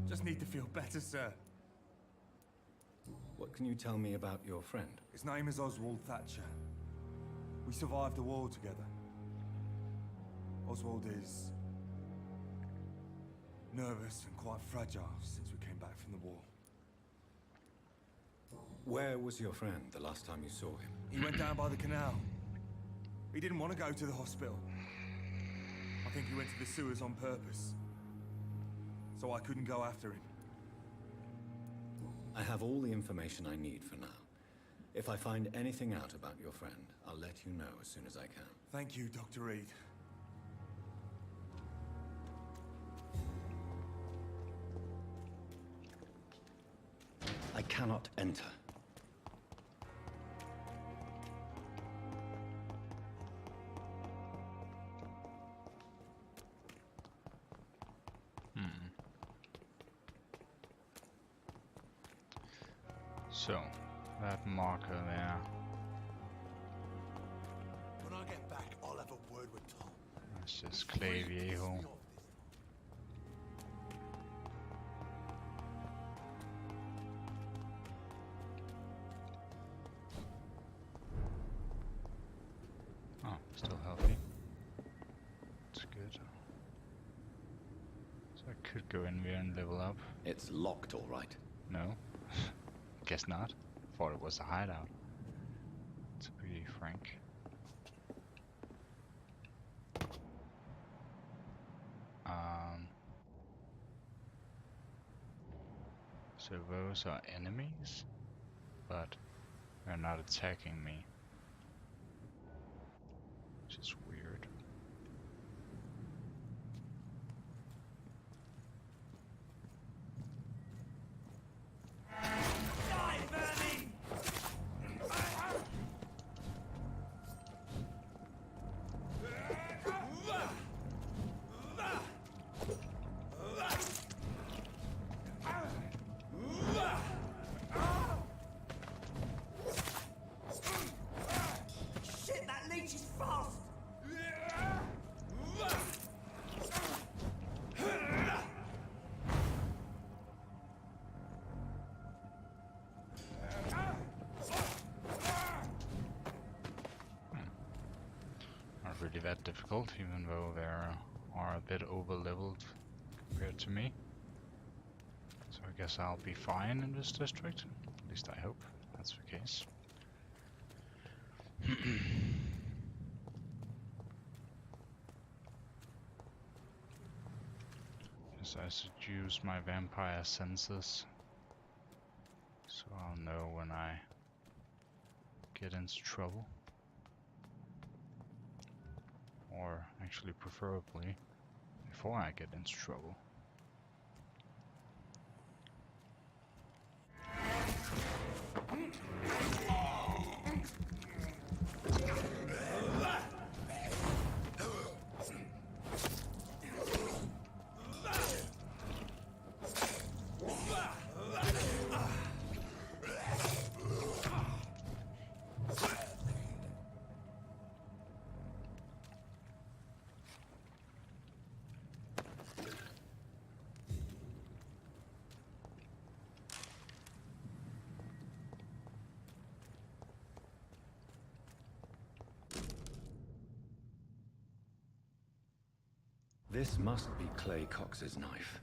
Just need to feel better, sir. What can you tell me about your friend? His name is Oswald Thatcher. We survived the war together. Oswald is... nervous and quite fragile since we came back from the war. Where was your friend the last time you saw him? He went down by the canal. He didn't want to go to the hospital. I think he went to the sewers on purpose. So I couldn't go after him. I have all the information I need for now. If I find anything out about your friend, I'll let you know as soon as I can. Thank you, Dr. Reed. I cannot enter. So, that marker there. When I get back, I'll have a word with Tom. That's just Clay Viejo. Oh, still healthy. That's good. So I could go in there and level up. It's locked, all right. No. Guess not. Thought it was a hideout. To be frank. So those are enemies, but they're not attacking me, which is weird. Really that difficult, even though they are a bit over leveled compared to me. So I guess I'll be fine in this district. At least I hope that's the case. Guess I should use my vampire senses, so I'll know when I get into trouble. Or actually preferably before I get into trouble. This must be Clay Cox's knife.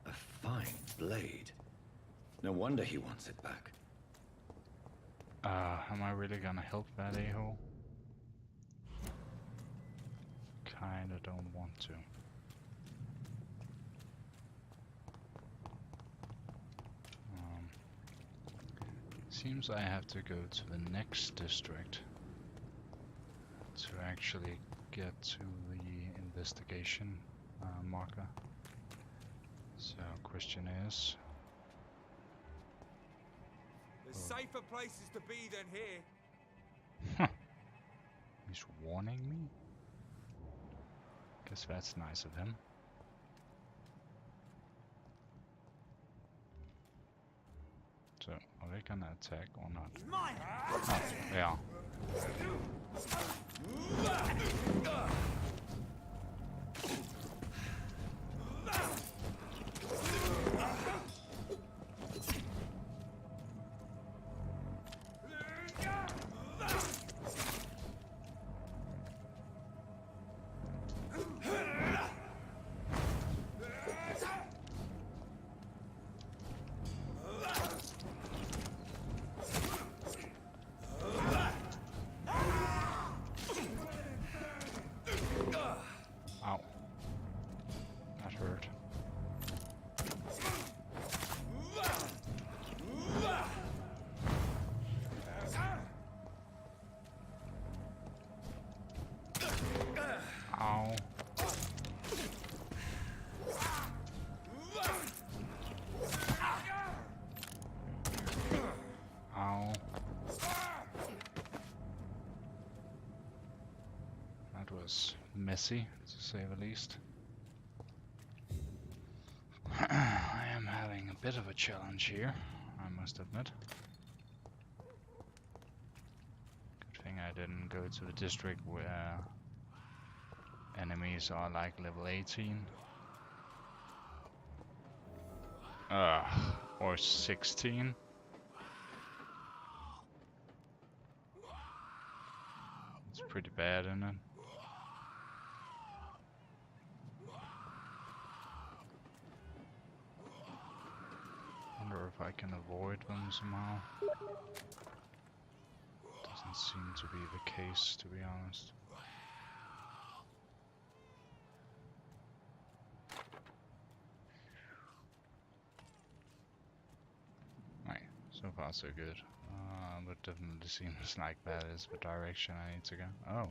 A fine blade. No wonder he wants it back. Am I really gonna help that a-hole? Kinda don't want to. Seems I have to go to the next district to actually get to the investigation marker. So, question is... There's safer places to be than here. Huh. He's warning me? Guess that's nice of him. So, are they gonna attack or not? Oh, they are. Ow. That hurt. Ow. Ow. That was messy, to say the least. I am having a bit of a challenge here, I must admit. Good thing I didn't go to the district where enemies are like level 18. Or 16. It's pretty bad, isn't it? Wonder if I can avoid them somehow. Doesn't seem to be the case, to be honest. Right, so far so good. But definitely seems like that is the direction I need to go. Oh,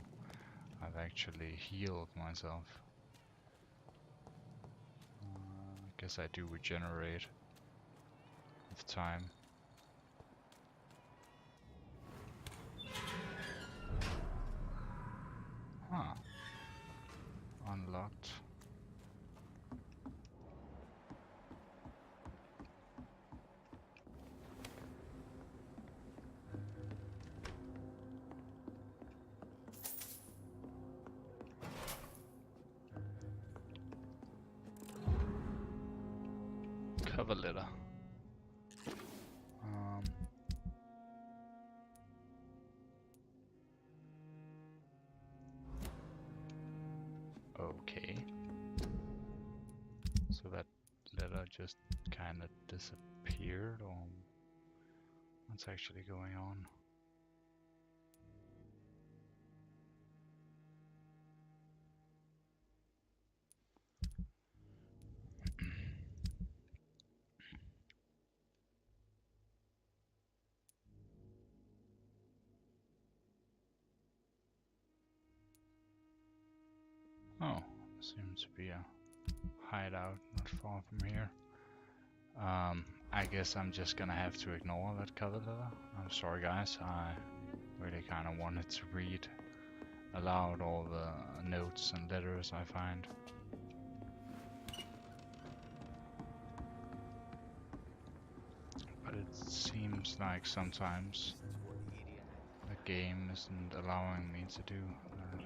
I've actually healed myself. I guess I do regenerate with time. Huh. Unlocked. Cover letter. Okay. So that letter just kind of disappeared, or what's actually going on? Oh, seems to be a hideout not far from here. I guess I'm just gonna have to ignore that cover letter. I'm sorry guys, I really kind of wanted to read aloud all the notes and letters I find. But it seems like sometimes the game isn't allowing me to do that.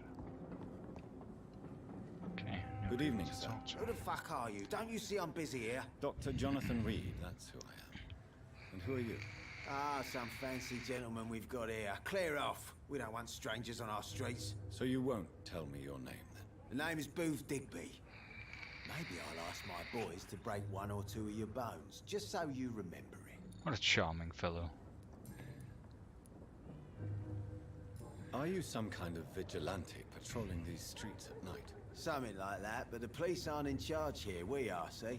Okay. Good evening, sir. Who the fuck are you? Don't you see I'm busy here? Dr. Jonathan Reed, that's who I am. And who are you? Ah, some fancy gentleman we've got here. Clear off. We don't want strangers on our streets. So you won't tell me your name, then? The name is Booth Digby. Maybe I'll ask my boys to break one or two of your bones, just so you remember it. What a charming fellow. Are you some kind of vigilante patrolling these streets at night? Something like that, but the police aren't in charge here. We are, see?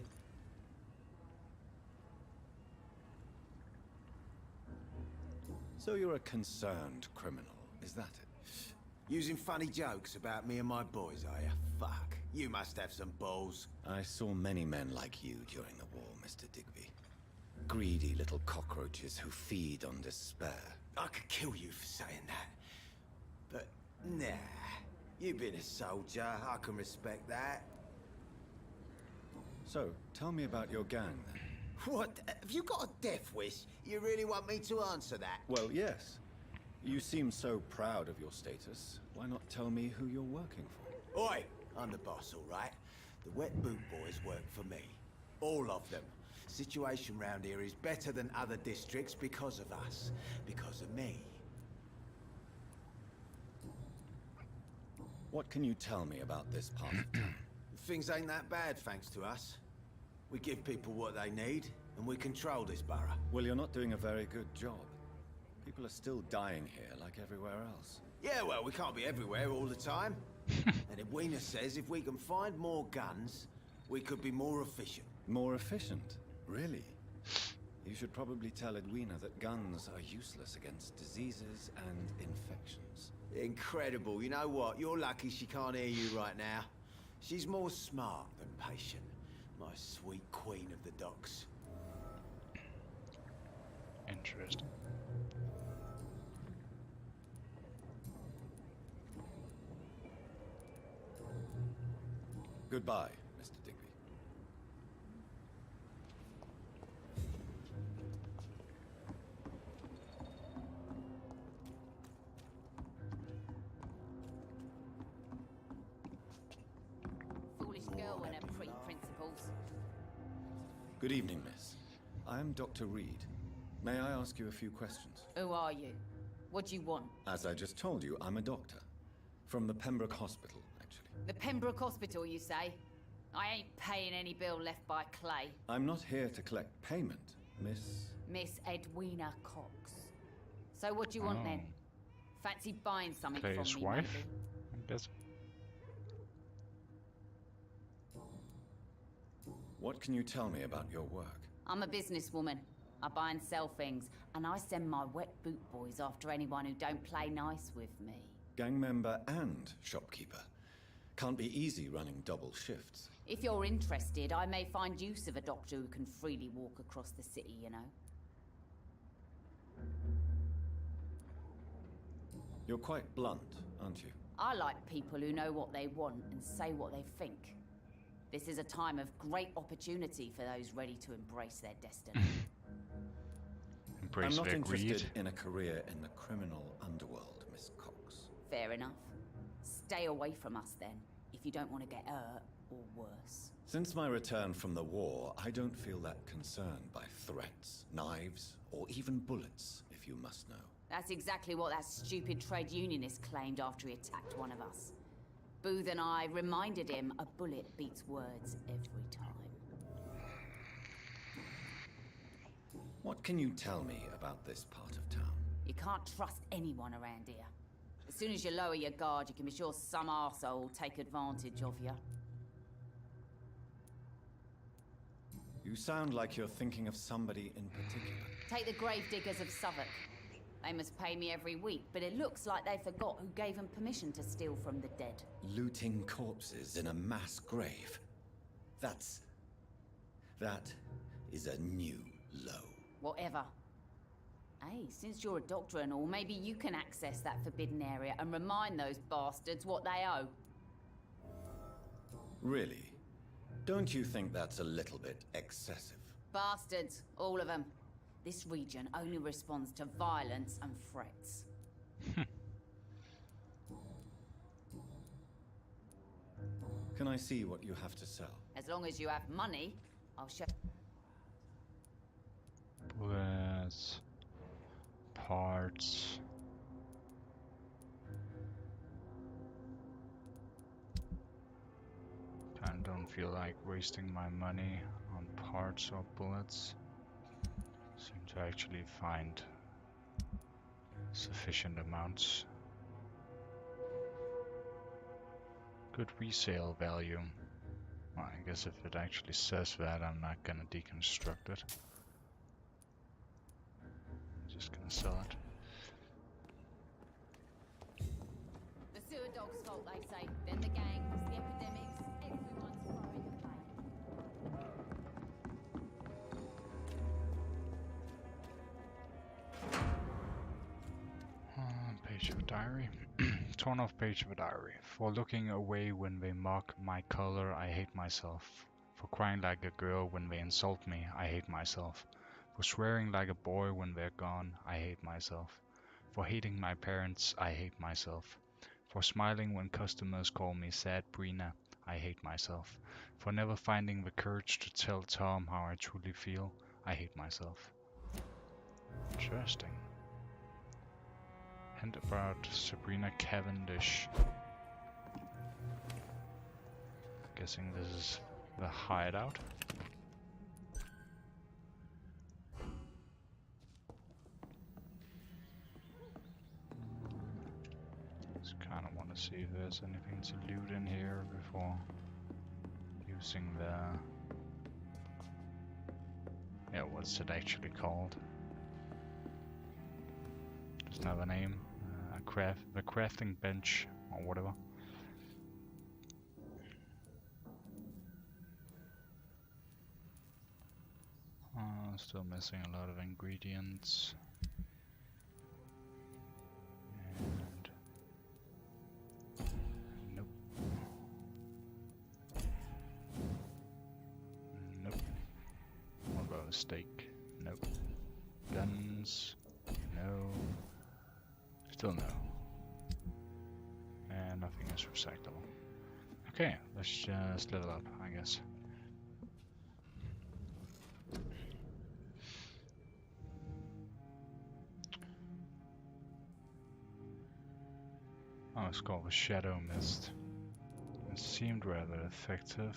So you're a concerned criminal, is that it? Using funny jokes about me and my boys, are you? Fuck. You must have some balls. I saw many men like you during the war, Mr. Digby. Greedy little cockroaches who feed on despair. I could kill you for saying that. But, nah. You've been a soldier. I can respect that. So, tell me about your gang, then. What? Have you got a death wish? You really want me to answer that? Well, yes. You seem so proud of your status. Why not tell me who you're working for? Oi! I'm the boss, all right? The Wet Boot Boys work for me. All of them. Situation round here is better than other districts because of us. Because of me. What can you tell me about this part of town? Things ain't that bad, thanks to us. We give people what they need, and we control this borough. Well, you're not doing a very good job. People are still dying here like everywhere else. Yeah, well, we can't be everywhere all the time. And Edwina says if we can find more guns, we could be more efficient. More efficient? Really? You should probably tell Edwina that guns are useless against diseases and infections. Incredible. You know what? You're lucky she can't hear you right now. She's more smart than patient. My sweet queen of the docks. Interesting. Goodbye, Mr. Digby. Foolish girl and her pre-principles. Good evening, miss. I am Dr. Reed. May I ask you a few questions? Who are you? What do you want? As I just told you, I'm a doctor. From the Pembroke Hospital, actually. The Pembroke Hospital, you say? I ain't paying any bill left by Clay. I'm not here to collect payment, Miss... Miss Edwina Cox. So what do you want then? Fancy buying something Clay's from me, wife, maybe? I guess. What can you tell me about your work? I'm a businesswoman. I buy and sell things, and I send my Wet Boot Boys after anyone who don't play nice with me. Gang member and shopkeeper. Can't be easy running double shifts. If you're interested, I may find use of a doctor who can freely walk across the city, you know. You're quite blunt, aren't you? I like people who know what they want and say what they think. This is a time of great opportunity for those ready to embrace their destiny. Embrace I'm not their interested greed. in a career in the criminal underworld, Miss Cox. Fair enough. Stay away from us then, if you don't want to get hurt or worse. Since my return from the war, I don't feel that concerned by threats, knives, or even bullets, if you must know. That's exactly what that stupid trade unionist claimed after he attacked one of us. Booth and I reminded him a bullet beats words every time. What can you tell me about this part of town? You can't trust anyone around here. As soon as you lower your guard, you can be sure some arsehole will take advantage of you. You sound like you're thinking of somebody in particular. Take the gravediggers of Southwark. They must pay me every week, but it looks like they forgot who gave them permission to steal from the dead. Looting corpses in a mass grave. That is a new low. Whatever. Hey, since you're a doctor and all, maybe you can access that forbidden area and remind those bastards what they owe. Really? Don't you think that's a little bit excessive? Bastards, all of them. This region only responds to violence and threats. Can I see what you have to sell? As long as you have money, I'll show... Bullets, parts. I don't feel like wasting my money on parts or bullets. Seem to actually find sufficient amounts Good resale value. Well, I guess if it actually says that, I'm not gonna deconstruct it. I'm just gonna sell it. The sewer dog's fault, they say. Then the gangs, the epidemics, everyone's throwing the blame. Page of a diary. Torn off page of a diary. For looking away when they mock my color, I hate myself. For crying like a girl when they insult me, I hate myself. For swearing like a boy when they're gone, I hate myself. For hating my parents, I hate myself. For smiling when customers call me sad Brina, I hate myself. For never finding the courage to tell Tom how I truly feel, I hate myself. Interesting. Hint about Sabrina Cavendish. Guessing this is the hideout. Just kind of want to see if there's anything to loot in here before using the... Yeah, what's it actually called? Doesn't have a name. The crafting bench or whatever. Still missing a lot of ingredients. And nope. Nope. What about a steak? Nope. Guns? No. Still no. And nothing is recyclable. Okay, let's just level up, I guess. Oh, it's called the Shadow Mist. It seemed rather effective.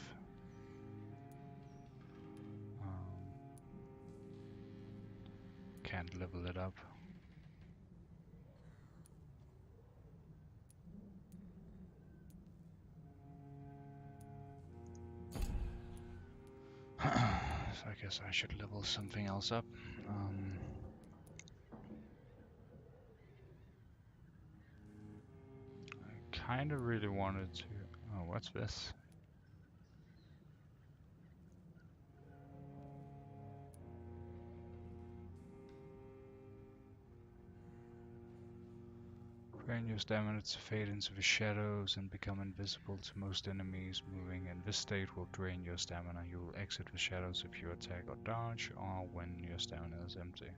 Can't level it up. So I guess I should level something else up. I kind of really wanted to... Oh, what's this? Drain your stamina to fade into the shadows and become invisible to most enemies. Moving in this state will drain your stamina. You will exit the shadows if you attack or dodge, or when your stamina is empty.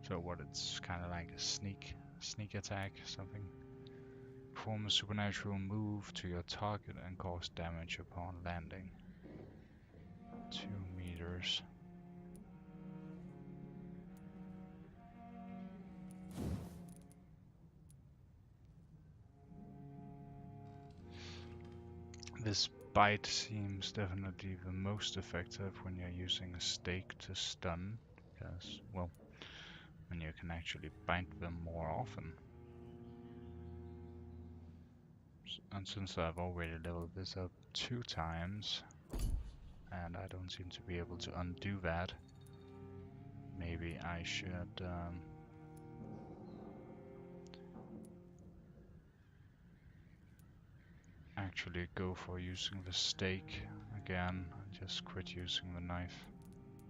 So what, it's kind of like a sneak attack, something. Perform a supernatural move to your target and cause damage upon landing. 2 meters. This bite seems definitely the most effective when you're using a stake to stun, because, well, then you can actually bite them more often. And since I've already leveled this up 2 times, and I don't seem to be able to undo that, maybe I should actually go for using the stake again and just quit using the knife.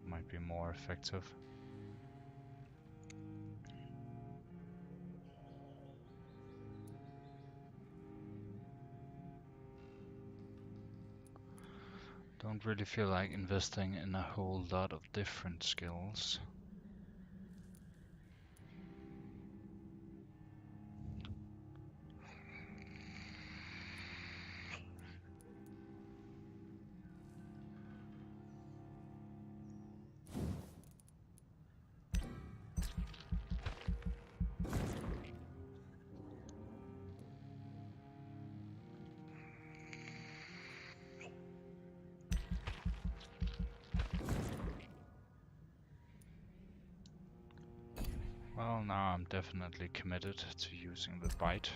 Might be more effective. Don't really feel like investing in a whole lot of different skills. Well, now I'm definitely committed to using the bite.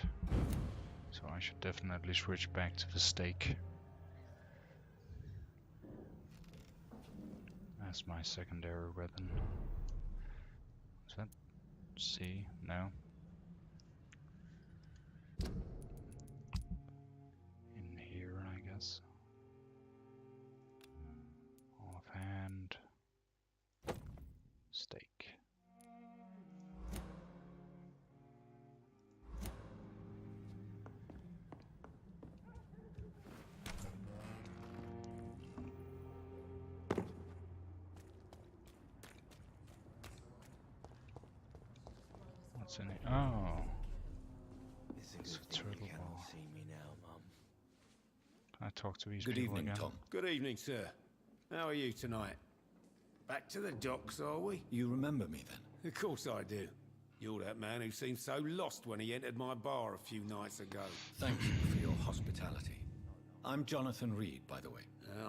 So So I should definitely switch back to the stake as my secondary weapon. Is that C? No. In here, I guess. Offhand. Stake. What's in it? Oh. It's a turtle ball. See me now, Mum. Can I talk to these Good people evening, again? Tom. Good evening, sir. How are you tonight? Back to the docks, are we? You remember me then? Of course I do. You're that man who seemed so lost when he entered my bar a few nights ago. Thank you for your hospitality. I'm Jonathan Reed, by the way.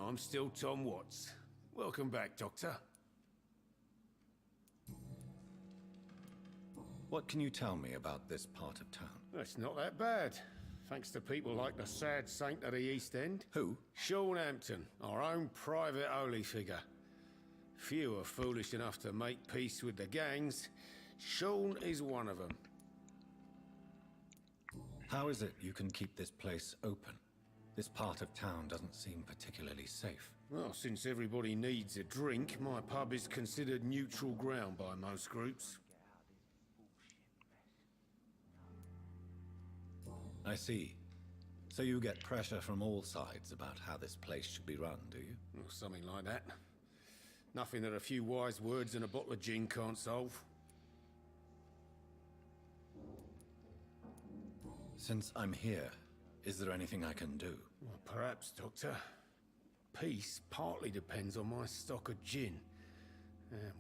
I'm still Tom Watts. Welcome back, Doctor. What can you tell me about this part of town? It's not that bad. Thanks to people like the sad saint of the East End. Who? Sean Hampton, our own private holy figure. Few are foolish enough to make peace with the gangs. Sean is one of them. How is it you can keep this place open? This part of town doesn't seem particularly safe. Well, since everybody needs a drink, my pub is considered neutral ground by most groups. I see. So you get pressure from all sides about how this place should be run, do you? Or something like that. Nothing that a few wise words and a bottle of gin can't solve. Since I'm here, is there anything I can do? Well, perhaps, Doctor. Peace partly depends on my stock of gin.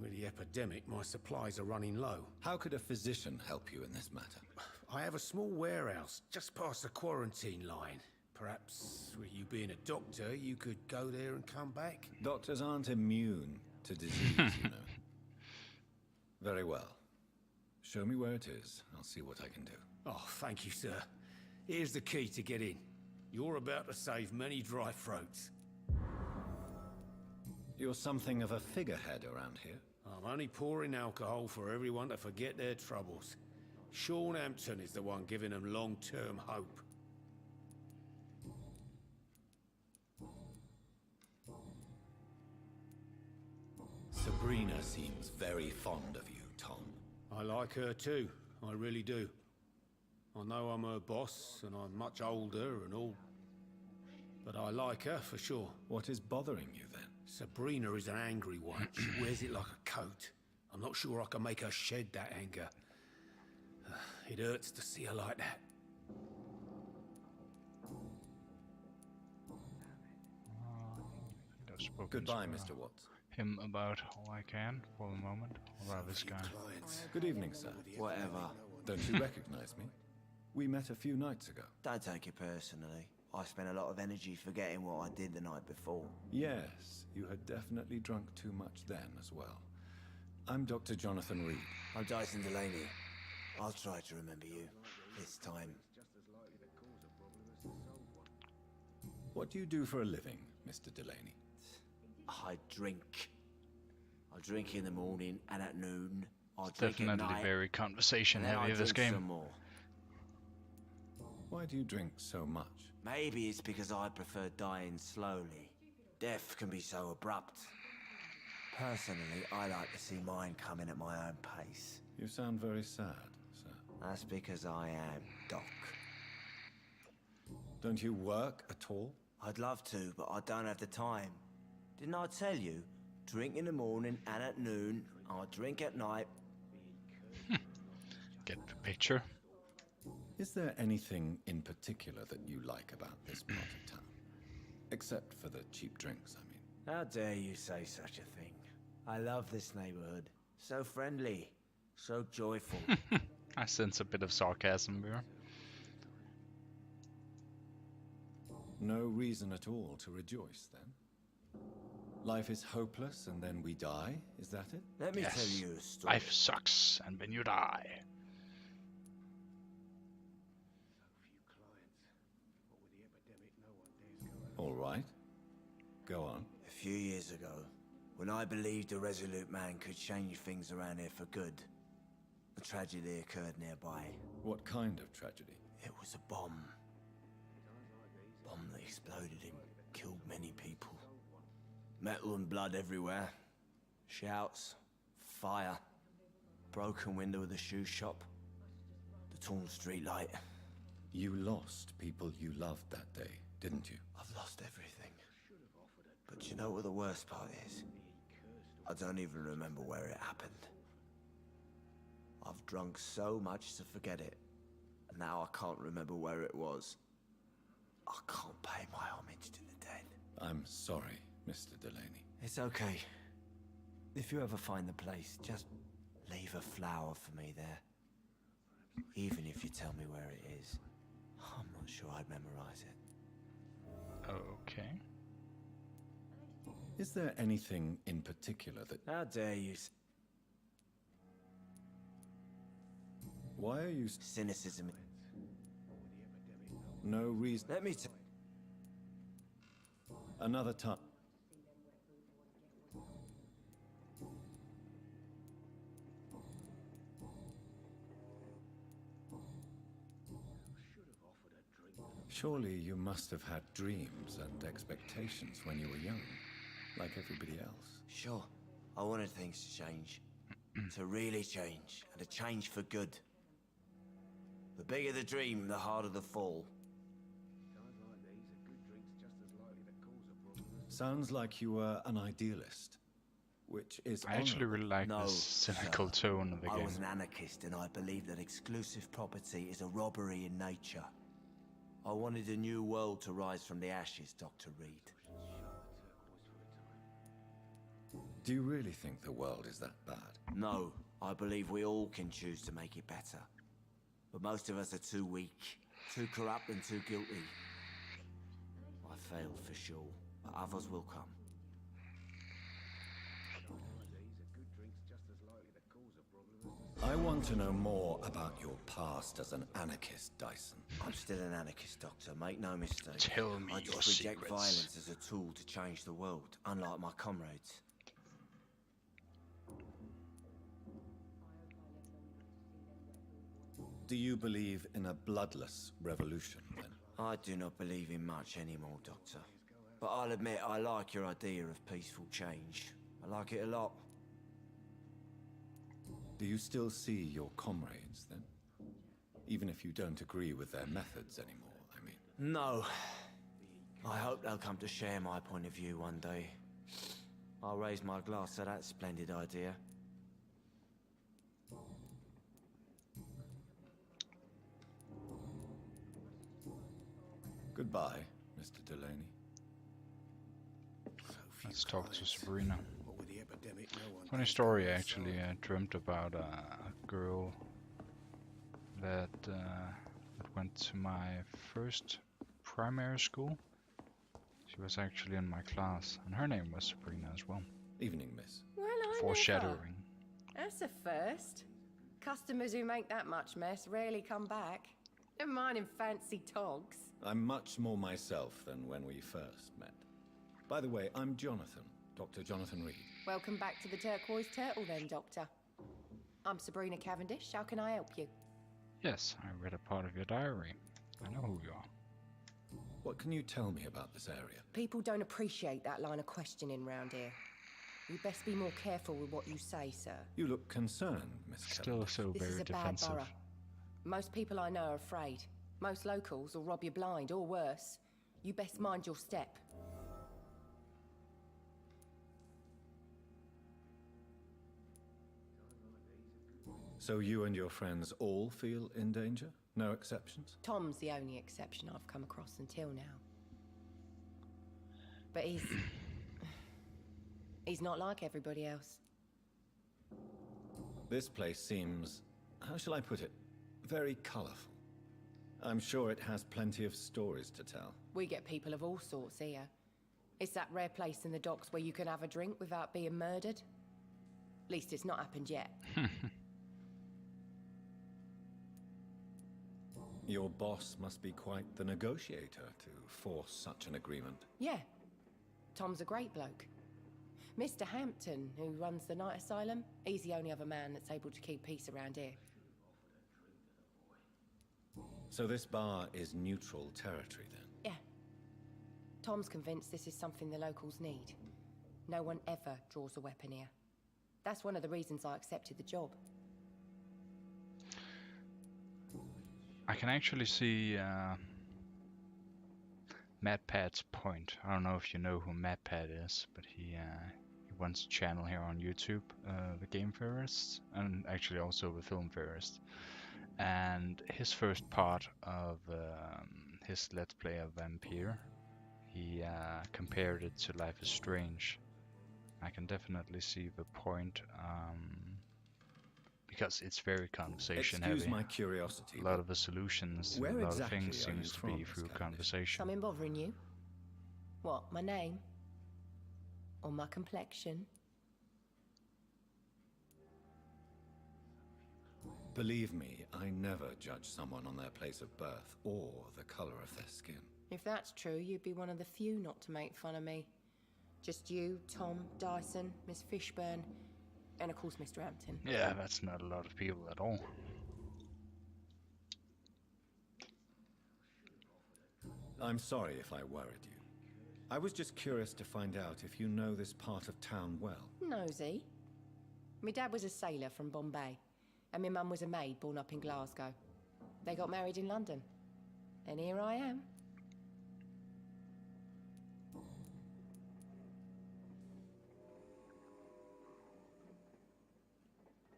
With the epidemic, my supplies are running low. How could a physician help you in this matter? I have a small warehouse just past the quarantine line. Perhaps, with you being a doctor, you could go there and come back? Doctors aren't immune to disease, you know. Very well. Show me where it is. I'll see what I can do. Oh, thank you, sir. Here's the key to get in. You're about to save many dry throats. You're something of a figurehead around here. I'm only pouring alcohol for everyone to forget their troubles. Sean Hampton is the one giving them long-term hope. Sabrina seems very fond of you, Tom. I like her too, I really do. I know I'm her boss, and I'm much older and all. But I like her for sure. What is bothering you then? Sabrina is an angry one. She wears it like a coat. I'm not sure I can make her shed that anger. It hurts to see her like that. Goodbye, Mr. Watts. Him about all I can for the moment. What about this guy? Good evening, sir. Whatever. Don't you recognize me? We met a few nights ago. Don't take it personally. I spent a lot of energy forgetting what I did the night before. Yes, you had definitely drunk too much then as well. I'm Dr. Jonathan Reed. I'm Dyson Delaney. I'll try to remember you. This time. What do you do for a living, Mr. Delaney? I drink. I drink in the morning and at noon. I drink at Definitely night, very conversation and then heavy I this drink game. some more. Why do you drink so much? Maybe it's because I prefer dying slowly. Death can be so abrupt. Personally, I like to see mine coming at my own pace. You sound very sad, sir. That's because I am Doc. Don't you work at all? I'd love to, but I don't have the time. Didn't I tell you? Drink in the morning and at noon. I drink at night. Get the picture. Is there anything in particular that you like about this part of town? Except for the cheap drinks, I mean. How dare you say such a thing? I love this neighborhood. So friendly. So joyful. I sense a bit of sarcasm here. No reason at all to rejoice, then? Life is hopeless and then we die, is that it? Let me Yes. tell you a story. Life sucks, and when you die. right. Go on. A few years ago, when I believed a resolute man could change things around here for good, a tragedy occurred nearby. What kind of tragedy? It was a bomb. Bomb that exploded and killed many people. Metal and blood everywhere. Shouts, fire, broken window of the shoe shop, the torn street light. You lost people you loved that day, didn't you? I've lost everything. But you know what the worst part is? I don't even remember where it happened. I've drunk so much to forget it, and now I can't remember where it was. I can't pay my homage to the dead. I'm sorry, Mr. Delaney. It's okay. If you ever find the place, just leave a flower for me there. Even if you tell me where it is, I'm not sure I'd memorize it. Okay. Is there anything in particular that... How dare you... Why are you... Cynicism. No reason... Let me Another time. Surely you must have had dreams and expectations when you were young, like everybody else. Sure. I wanted things to change. To really change, and to change for good. The bigger the dream, the harder the fall. Sounds like you were an idealist, which is I actually really like No, this cynical sir. tone of the I game. was an anarchist, and I believe that exclusive property is a robbery in nature. I wanted a new world to rise from the ashes, Dr. Reed. Do you really think the world is that bad? No, I believe we all can choose to make it better. But most of us are too weak, too corrupt and too guilty. I failed for sure, but others will come. I want to know more about your past as an anarchist, Dyson. I'm still an anarchist, Doctor. Make no mistake. Tell me I your just reject secrets. violence as a tool to change the world, unlike my comrades. Do you believe in a bloodless revolution, then? I do not believe in much anymore, Doctor. But I'll admit I like your idea of peaceful change. I like it a lot. Do you still see your comrades, then? Even if you don't agree with their methods anymore, I mean. No. I hope they'll come to share my point of view one day. I'll raise my glass to that splendid idea. Goodbye, Mr. Delaney. Let's talk to Sabrina. What with the epidemic, no one Funny cares story, about actually. the I dreamt about a girl that went to my first primary school. She was actually in my class, and her name was Sabrina as well. Evening, miss. Well, I Foreshadowing. never. That's a first. Customers who make that much mess rarely come back. Never mind in fancy togs. I'm much more myself than when we first met. By the way, I'm Jonathan, Dr. Jonathan Reed. Welcome back to the Turquoise Turtle then, Doctor. I'm Sabrina Cavendish. How can I help you? Yes, I read a part of your diary. I know who you are. What can you tell me about this area? People don't appreciate that line of questioning round here. You best be more careful with what you say, sir. You look concerned, Miss Still Cavendish. so This very is a bad defensive. borough. Most people I know are afraid. Most locals will rob you blind, or worse. You best mind your step. So you and your friends all feel in danger? No exceptions? Tom's the only exception I've come across until now. But he's not like everybody else. This place seems, how shall I put it, very colourful. I'm sure it has plenty of stories to tell. We get people of all sorts here. It's that rare place in the docks where you can have a drink without being murdered. At least it's not happened yet. Your boss must be quite the negotiator to force such an agreement. Yeah. Tom's a great bloke. Mr. Hampton, who runs the night asylum, he's the only other man that's able to keep peace around here. So this bar is neutral territory then? Yeah. Tom's convinced this is something the locals need. No one ever draws a weapon here. That's one of the reasons I accepted the job. I can actually see MadPad's point. I don't know if you know who MadPad is, but he runs a channel here on YouTube, the Game Theorist, and actually also the Film Theorist. And his first part of his Let's Play of Vampyr, he compared it to Life is Strange. I can definitely see the point, because it's very conversation heavy. Excuse my curiosity. A lot of the solutions, Where a lot exactly of things are you seems to from, be Miss through Cavendish? conversation. Something bothering you? What, my name? Or my complexion? Believe me, I never judge someone on their place of birth or the color of their skin. If that's true, you'd be one of the few not to make fun of me. Just you, Tom, Dyson, Miss Fishburne, and of course Mr. Hampton. Yeah, that's not a lot of people at all. I'm sorry if I worried you. I was just curious to find out if you know this part of town well. Nosy. My dad was a sailor from Bombay, and my mum was a maid born up in Glasgow. They got married in London, and here I am.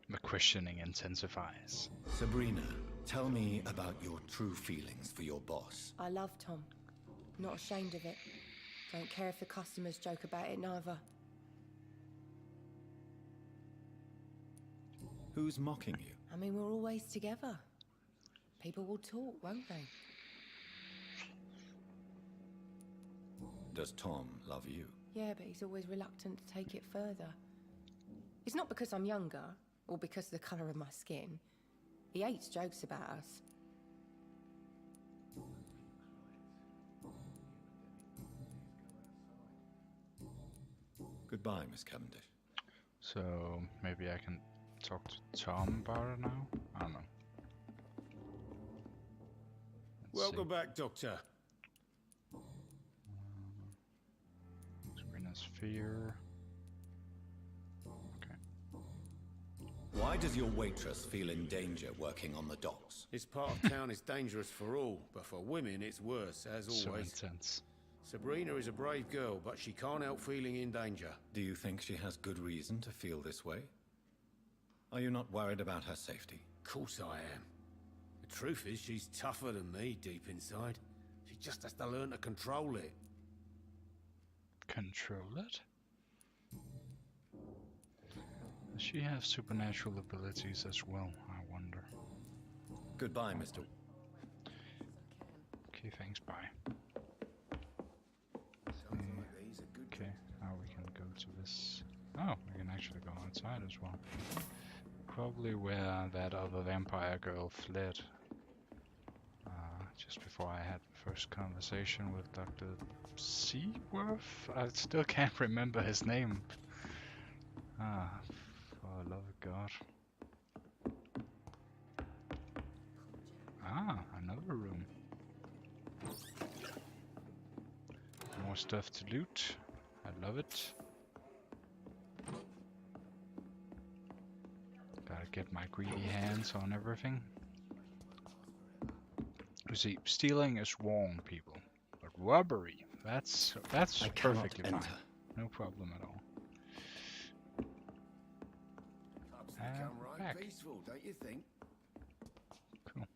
The questioning intensifies. Sabrina, tell me about your true feelings for your boss. I love Tom. Not ashamed of it. Don't care if the customers joke about it neither. Who's mocking you? I mean, we're always together. People will talk, won't they? Does Tom love you? Yeah, but he's always reluctant to take it further. It's not because I'm younger, or because of the colour of my skin. He hates jokes about us. Goodbye, Miss Cavendish. So maybe I can talk to Tom about it now? I don't know. Welcome back, Doctor. Sabrina's fear. Why does your waitress feel in danger working on the docks? This part of town is dangerous for all, but for women it's worse, as So always. intense. Sabrina is a brave girl, but she can't help feeling in danger. Do you think she has good reason to feel this way? Are you not worried about her safety? Of course I am. The truth is, she's tougher than me deep inside. She just has to learn to control it. Control it? Does she have supernatural abilities as well, I wonder? Goodbye, Mr. Okay, thanks, bye. Okay, now we can go to this. Oh, we can actually go outside as well. Probably where that other vampire girl fled. Just before I had the first conversation with Dr. Seaworth? I still can't remember his name. For the love of God. Another room. More stuff to loot. I love it. Gotta get my greedy hands on everything. You see, stealing is wrong, people. But robbery, that's perfectly fine. No problem at all. Become right back. peaceful, don't you think? Cool.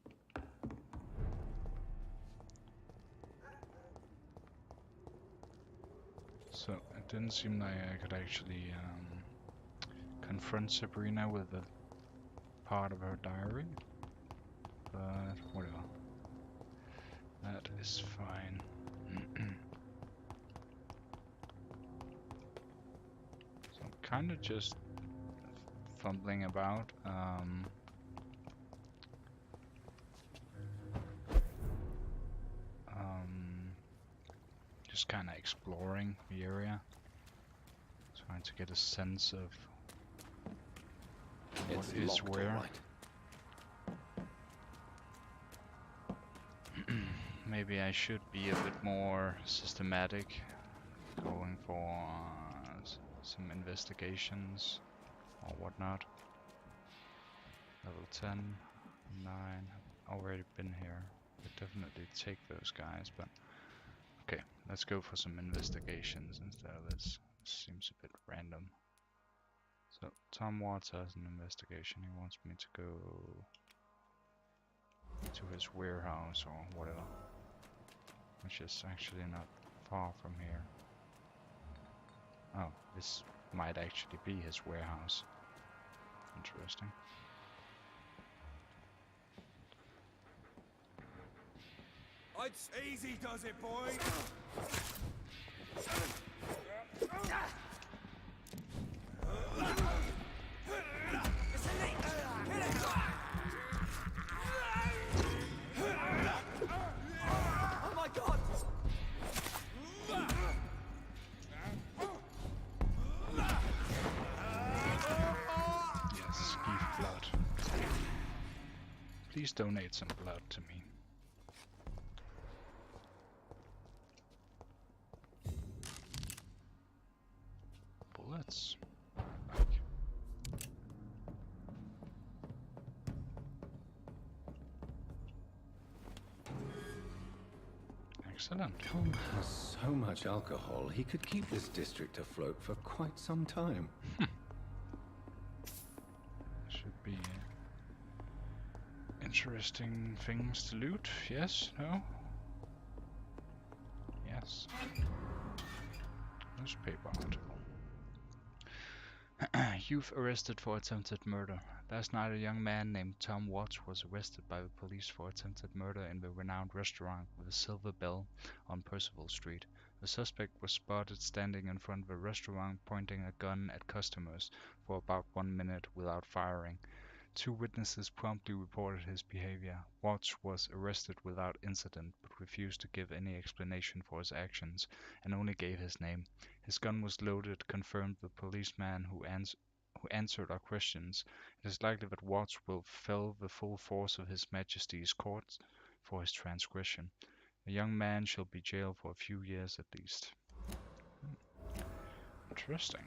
So it didn't seem like I could actually confront Sabrina with a part of her diary, but whatever. That is fine. So I'm kind of just fumbling about. just kind of exploring the area, trying to get a sense of what It's is locked, all where. right. Maybe I should be a bit more systematic, going for some investigations or whatnot. Level 10, 9, I've already been here. Could definitely take those guys, but okay, let's go for some investigations instead of this. This seems a bit random. So Tom Watts has an investigation. He wants me to go to his warehouse or whatever, which is actually not far from here. Oh, this might actually be his warehouse. Interesting. It's easy, does it, boy? Oh my god! Yes, give blood. Please donate some blood to me. Bullets. Excellent. Tom has so much alcohol, he could keep this district afloat for quite some time. Should be interesting things to loot. Yes? No? Yes. Newspaper article. Youth arrested for attempted murder. Last night, a young man named Tom Watts was arrested by the police for attempted murder in the renowned restaurant with a silver bell on Percival Street. The suspect was spotted standing in front of the restaurant pointing a gun at customers for about 1 minute without firing. 2 witnesses promptly reported his behavior. Watts was arrested without incident but refused to give any explanation for his actions and only gave his name. His gun was loaded, confirmed the policeman who answered our questions. It is likely that Watts will feel the full force of His Majesty's court for his transgression. The young man shall be jailed for a few years at least. Interesting.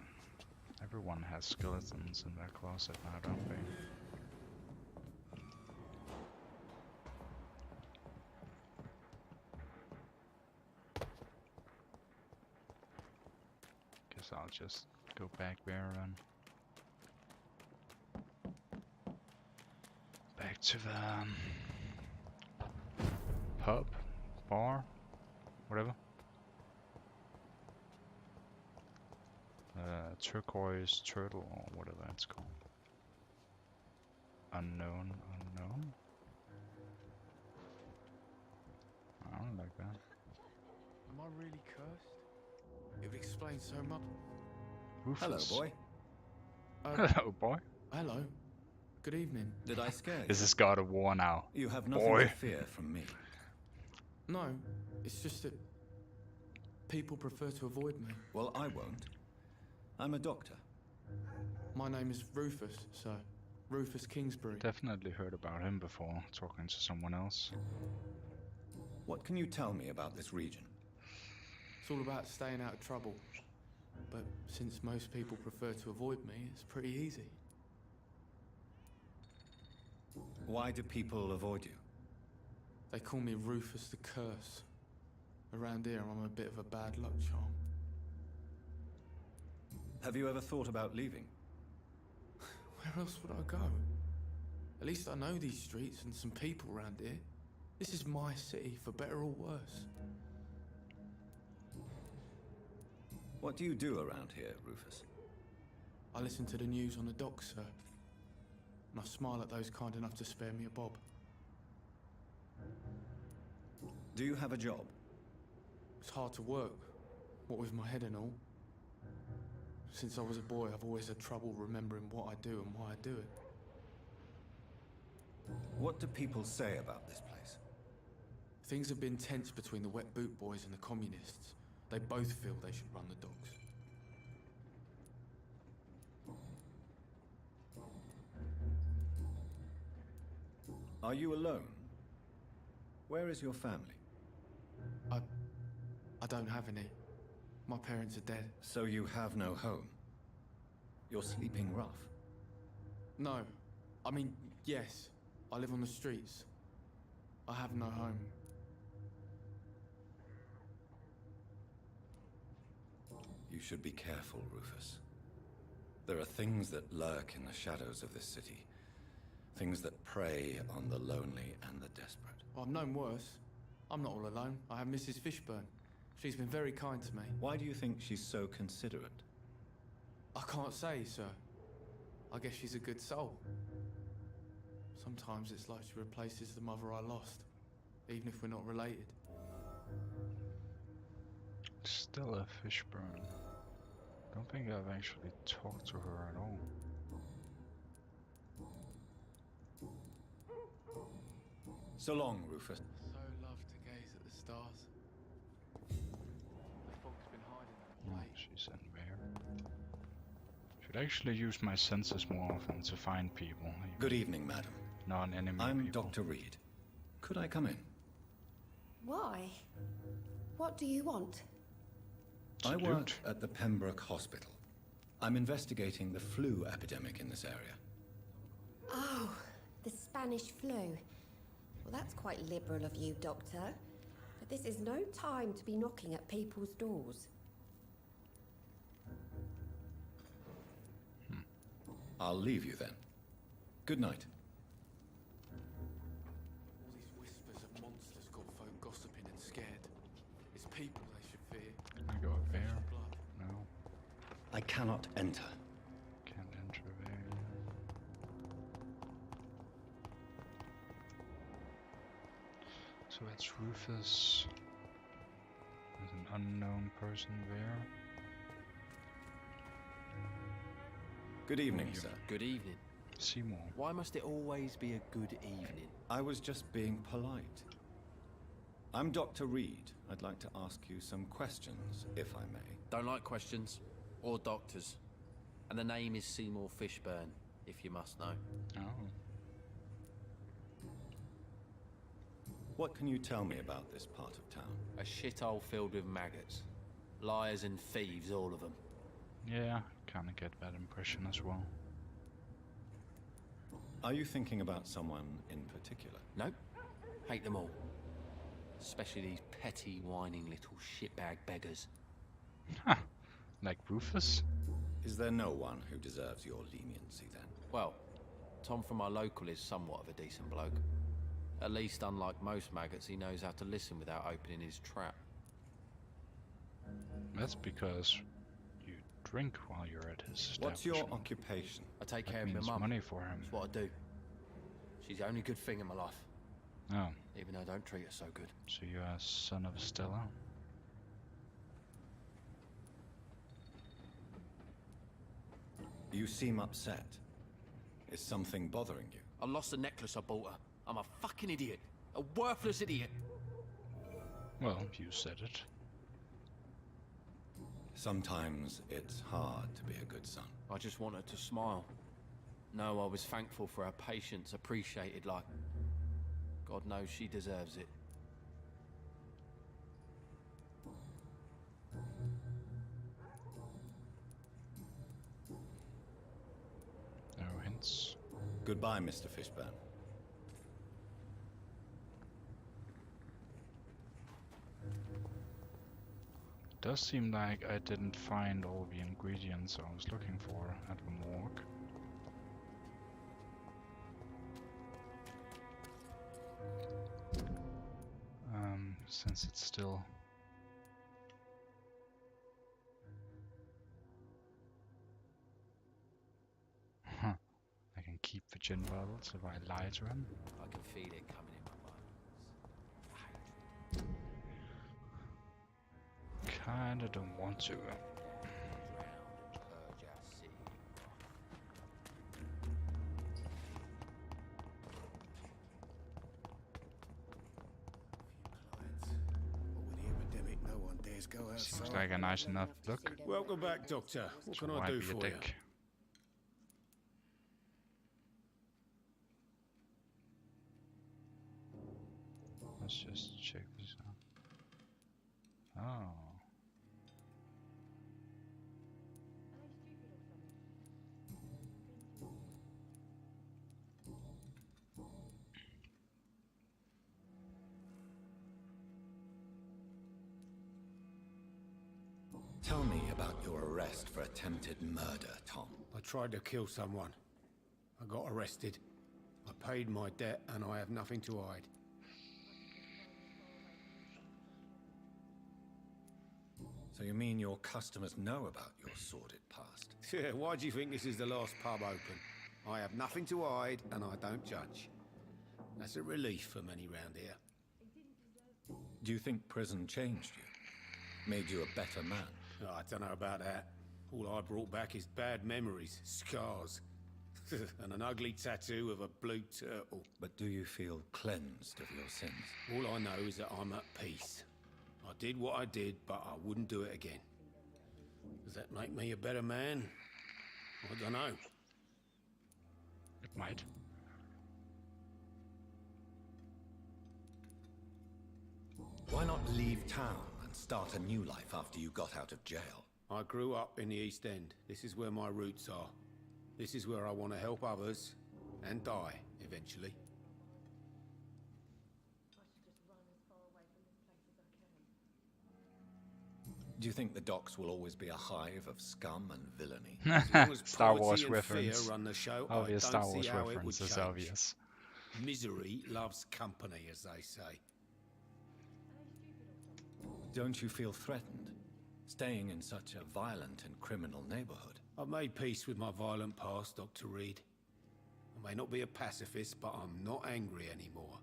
Everyone has skeletons in their closet now, don't they? Guess I'll just go back there and back to the pub, bar, whatever. Turquoise turtle or whatever it's called. Unknown. I don't like that. Am I really cursed? It would explain so much. Rufus. Hello, boy. Hello, boy. Hello. Good evening. Did I scare you? Is this God of War now? You have nothing boy. to fear from me. No, it's just that people prefer to avoid me. Well, I won't. I'm a doctor. My name is Rufus, sir. Rufus Kingsbury. Definitely heard about him before, talking to someone else. What can you tell me about this region? It's all about staying out of trouble. But since most people prefer to avoid me, it's pretty easy. Why do people avoid you? They call me Rufus the Curse. Around here, I'm a bit of a bad luck charm. Have you ever thought about leaving? Where else would I go? At least I know these streets and some people around here. This is my city, for better or worse. What do you do around here, Rufus? I listen to the news on the docks, sir. And I smile at those kind enough to spare me a bob. Do you have a job? It's hard to work, what with my head and all. Since I was a boy, I've always had trouble remembering what I do and why I do it. What do people say about this place? Things have been tense between the wet boot boys and the communists. They both feel they should run the docks. Are you alone? Where is your family? I don't have any. My parents are dead. So you have no home? You're sleeping rough? No. I mean, yes. I live on the streets. I have no home. You should be careful, Rufus. There are things that lurk in the shadows of this city. Things that prey on the lonely and the desperate. Well, I've known worse. I'm not all alone. I have Mrs. Fishburne. She's been very kind to me. Why do you think she's so considerate? I can't say, sir. I guess she's a good soul. Sometimes it's like she replaces the mother I lost, even if we're not related. Stella Fishburne. Don't think I've actually talked to her at all. So long, Rufus. So love to gaze at the stars. The fog's been hiding them away. She's in there. Should actually use my senses more often to find people. Good evening, madam. Non-enemy I'm people. Dr. Reed. Could I come in? Why? What do you want? I work at the Pembroke Hospital. I'm investigating the flu epidemic in this area. Oh, the Spanish flu. Well, that's quite liberal of you, Doctor. But this is no time to be knocking at people's doors. I'll leave you then. Good night. All these whispers of monsters got folk gossiping and scared. It's people they should fear. Can I go up there? No. I cannot enter. Can't enter there. So it's Rufus. There's an unknown person there. Good evening, sir. Good evening. Seymour. Why must it always be a good evening? I was just being polite. I'm Dr. Reed. I'd like to ask you some questions, if I may. Don't like questions. Or doctors. And the name is Seymour Fishburne, if you must know. Oh. What can you tell me about this part of town? A shithole filled with maggots. Liars and thieves, all of them. Yeah, kinda get that impression as well. Are you thinking about someone in particular? Nope. Hate them all. Especially these petty, whining little shitbag beggars. Huh. Like Rufus? Is there no one who deserves your leniency then? Well, Tom from our local is somewhat of a decent bloke. At least, unlike most maggots, he knows how to listen without opening his trap. That's because you drink while you're at his What's your establishment. occupation? I take That care of my means mum. money for him. That's what I do. She's the only good thing in my life. Oh, Even though I don't treat her so good. so you're a son of Stella? You seem upset. Is something bothering you? I lost the necklace I bought her. I'm a fucking idiot. A worthless idiot. Well, you said it. Sometimes it's hard to be a good son. I just want her to smile. No, I was thankful for her patience, appreciated like... God knows she deserves it. No hints. Goodbye, Mr. Fishburne. Does seem like I didn't find all the ingredients I was looking for at the morgue. Since it's still... Huh. I can keep the gin bottles if I lie to him. I can feel it coming in my bones. Kinda don't want to. But with the epidemic, no one case go Seems outside. like a nice enough look. Welcome back, Doctor. What So can I why do be a for you? dick? Let's just check this out. Oh. Tell me about your arrest for attempted murder, Tom. I tried to kill someone. I got arrested. I paid my debt and I have nothing to hide. So you mean your customers know about your sordid past? Yeah, why do you think this is the last pub open? I have nothing to hide and I don't judge. That's a relief for many round here. Do you think prison changed you? Made you a better man? Oh, I don't know about that. All I brought back is bad memories, scars, and an ugly tattoo of a blue turtle. But do you feel cleansed of your sins? All I know is that I'm at peace. I did what I did, but I wouldn't do it again. Does that make me a better man? I don't know. It might. Why not leave town and start a new life after you got out of jail? I grew up in the East End. This is where my roots are. This is where I want to help others and die eventually. Do you think the docks will always be a hive of scum and villainy? As long as Star poverty Wars and reference. Fear run the show, Obvious I Star don't Wars see how it would reference is change. obvious. Misery loves company, as they say. Don't you feel threatened, staying in such a violent and criminal neighborhood? I've made peace with my violent past, Dr. Reed. I may not be a pacifist, but I'm not angry anymore.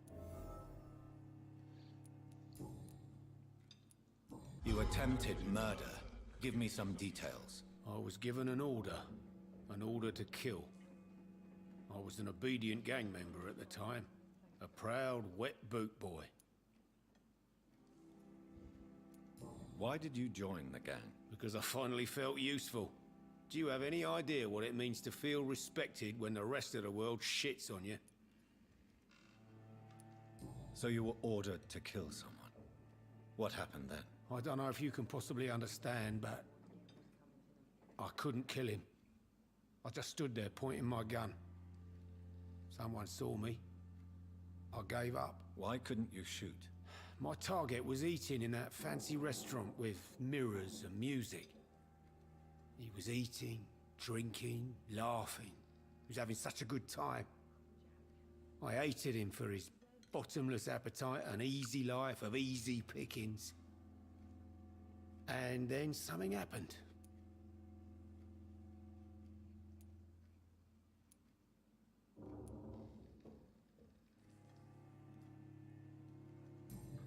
You attempted murder. Give me some details. I was given an order to kill. I was an obedient gang member at the time, a proud wet boot boy. Why did you join the gang? Because I finally felt useful. Do you have any idea what it means to feel respected when the rest of the world shits on you? So you were ordered to kill someone. What happened then? I don't know if you can possibly understand, but I couldn't kill him. I just stood there pointing my gun. Someone saw me. I gave up. Why couldn't you shoot? My target was eating in that fancy restaurant with mirrors and music. He was eating, drinking, laughing. He was having such a good time. I hated him for his bottomless appetite and easy life of easy pickings. And then something happened.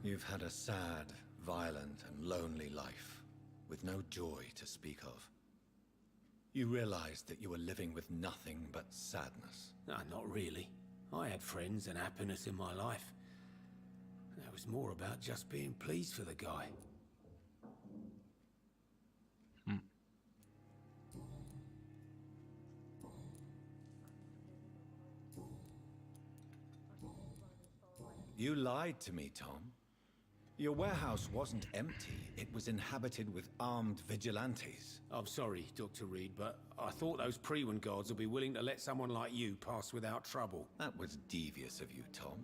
You've had a sad, violent, and lonely life, with no joy to speak of. You realized that you were living with nothing but sadness. No, not really. I had friends and happiness in my life. That was more about just being pleased for the guy. You lied to me, Tom. Your warehouse wasn't empty. It was inhabited with armed vigilantes. I'm sorry, Dr. Reed, but I thought those Prewen guards would be willing to let someone like you pass without trouble. That was devious of you, Tom.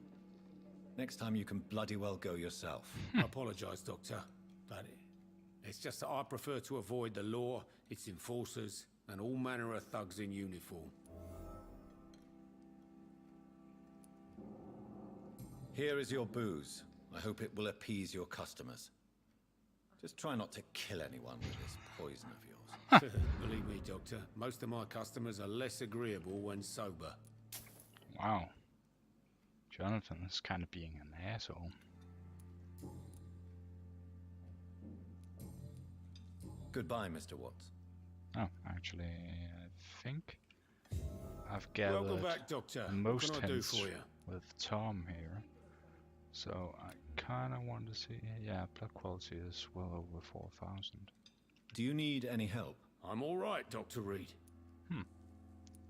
Next time you can bloody well go yourself. I apologize, Doctor, but it's just that I prefer to avoid the law, its enforcers, and all manner of thugs in uniform. Here is your booze. I hope it will appease your customers. Just try not to kill anyone with this poison of yours. Believe me, Doctor, most of my customers are less agreeable when sober. Wow. Jonathan is kind of being an asshole. Goodbye, Mr. Watts. Oh, actually, I think I've gathered Welcome back, Doctor. most What can I do hints for you? with Tom here. So I kind of want to see. Yeah, blood quality is well over 4,000. Do you need any help? I'm all right, Dr. Reed.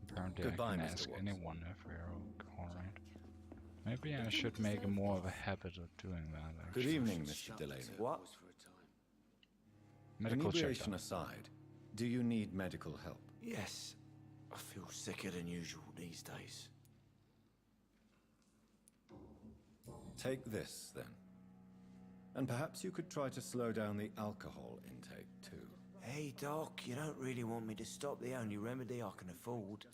Apparently Goodbye, I can Mr. ask Watts. anyone if we're alright. Maybe I should make more of a habit of doing that, actually. Good evening, Mr. Delaney. What? Medical Inebriation check. aside, do you need medical help? Yes. I feel sicker than usual these days. Take this, then. And perhaps you could try to slow down the alcohol intake, too. Hey, Doc, you don't really want me to stop the only remedy I can afford.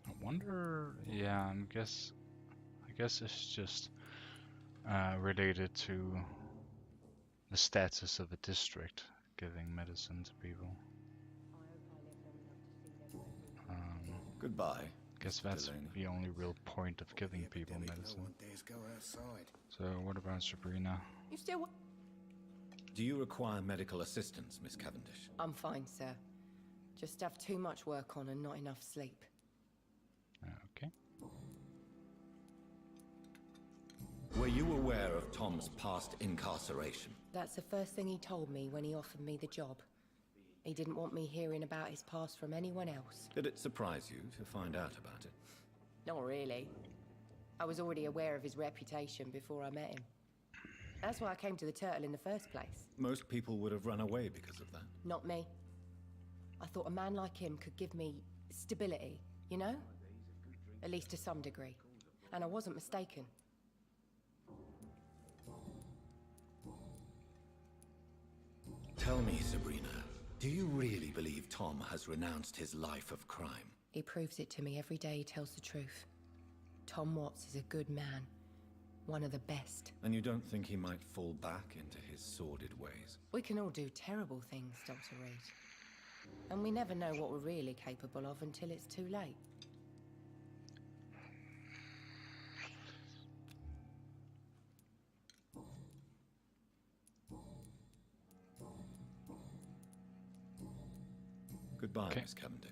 I wonder. Yeah, I guess it's just related to the status of a district giving medicine to people. Goodbye. Guess that's the only real point of giving people medicine. So what about Sabrina? You still... Do you require medical assistance, Miss Cavendish? I'm fine, sir. Just have too much work on and not enough sleep. Okay. Were you aware of Tom's past incarceration? That's the first thing he told me when he offered me the job. He didn't want me hearing about his past from anyone else. Did it surprise you to find out about it? Not really. I was already aware of his reputation before I met him. That's why I came to the Turtle in the first place. Most people would have run away because of that. Not me. I thought a man like him could give me stability, you know? At least to some degree. And I wasn't mistaken. Tell me, Sabrina, do you really believe Tom has renounced his life of crime? He proves it to me every day he tells the truth. Tom Watts is a good man. One of the best. And you don't think he might fall back into his sordid ways? We can all do terrible things, Dr. Reed. And we never know what we're really capable of until it's too late. Goodbye, Miss Cavendish.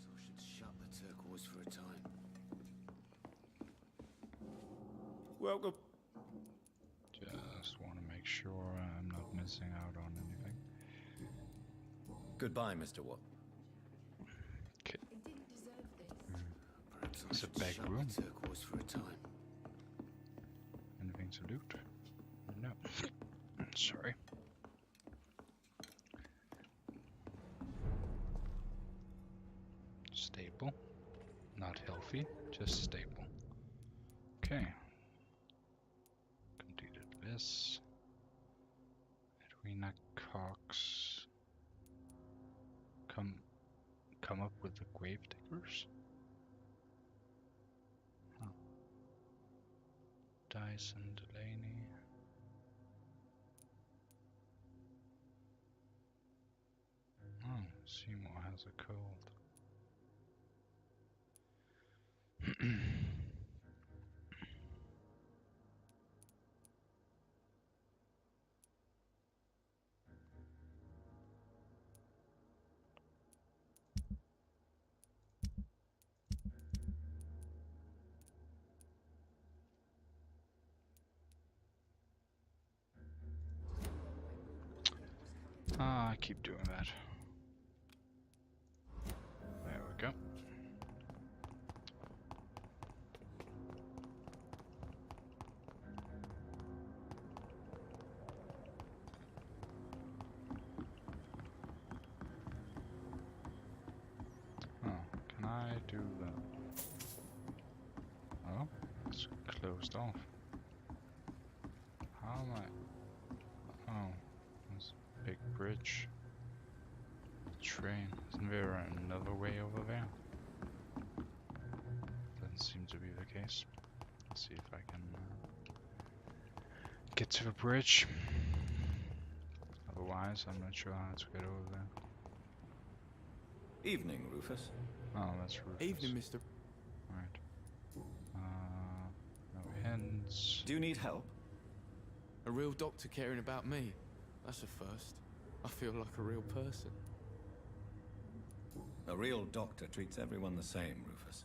Perhaps I should shut the turquoise for a time. Welcome. Just want to make sure I'm not missing out on anything. Goodbye, Mr. Watt. Okay. Perhaps I It's a should back shut room. the turquoise for a time. Anything to loot? No. Sorry. Stable. Not healthy, just stable. Okay. Completed this. Edwina Cox. Come up with the grave diggers? Huh. Dyson Delaney. Oh, Seymour has a cold. I keep doing that. There we go. Oh, can I do that? Oh, it's closed off. How am I? Oh, there's a big bridge. Train. Isn't there another way over there? Doesn't seem to be the case. Let's see if I can get to the bridge. Otherwise, I'm not sure how to get over there. Evening, Rufus. Oh, that's Rufus. Evening, Mr. Right. No hints. Do you need help? A real doctor caring about me. That's a first. I feel like a real person. A real doctor treats everyone the same, Rufus.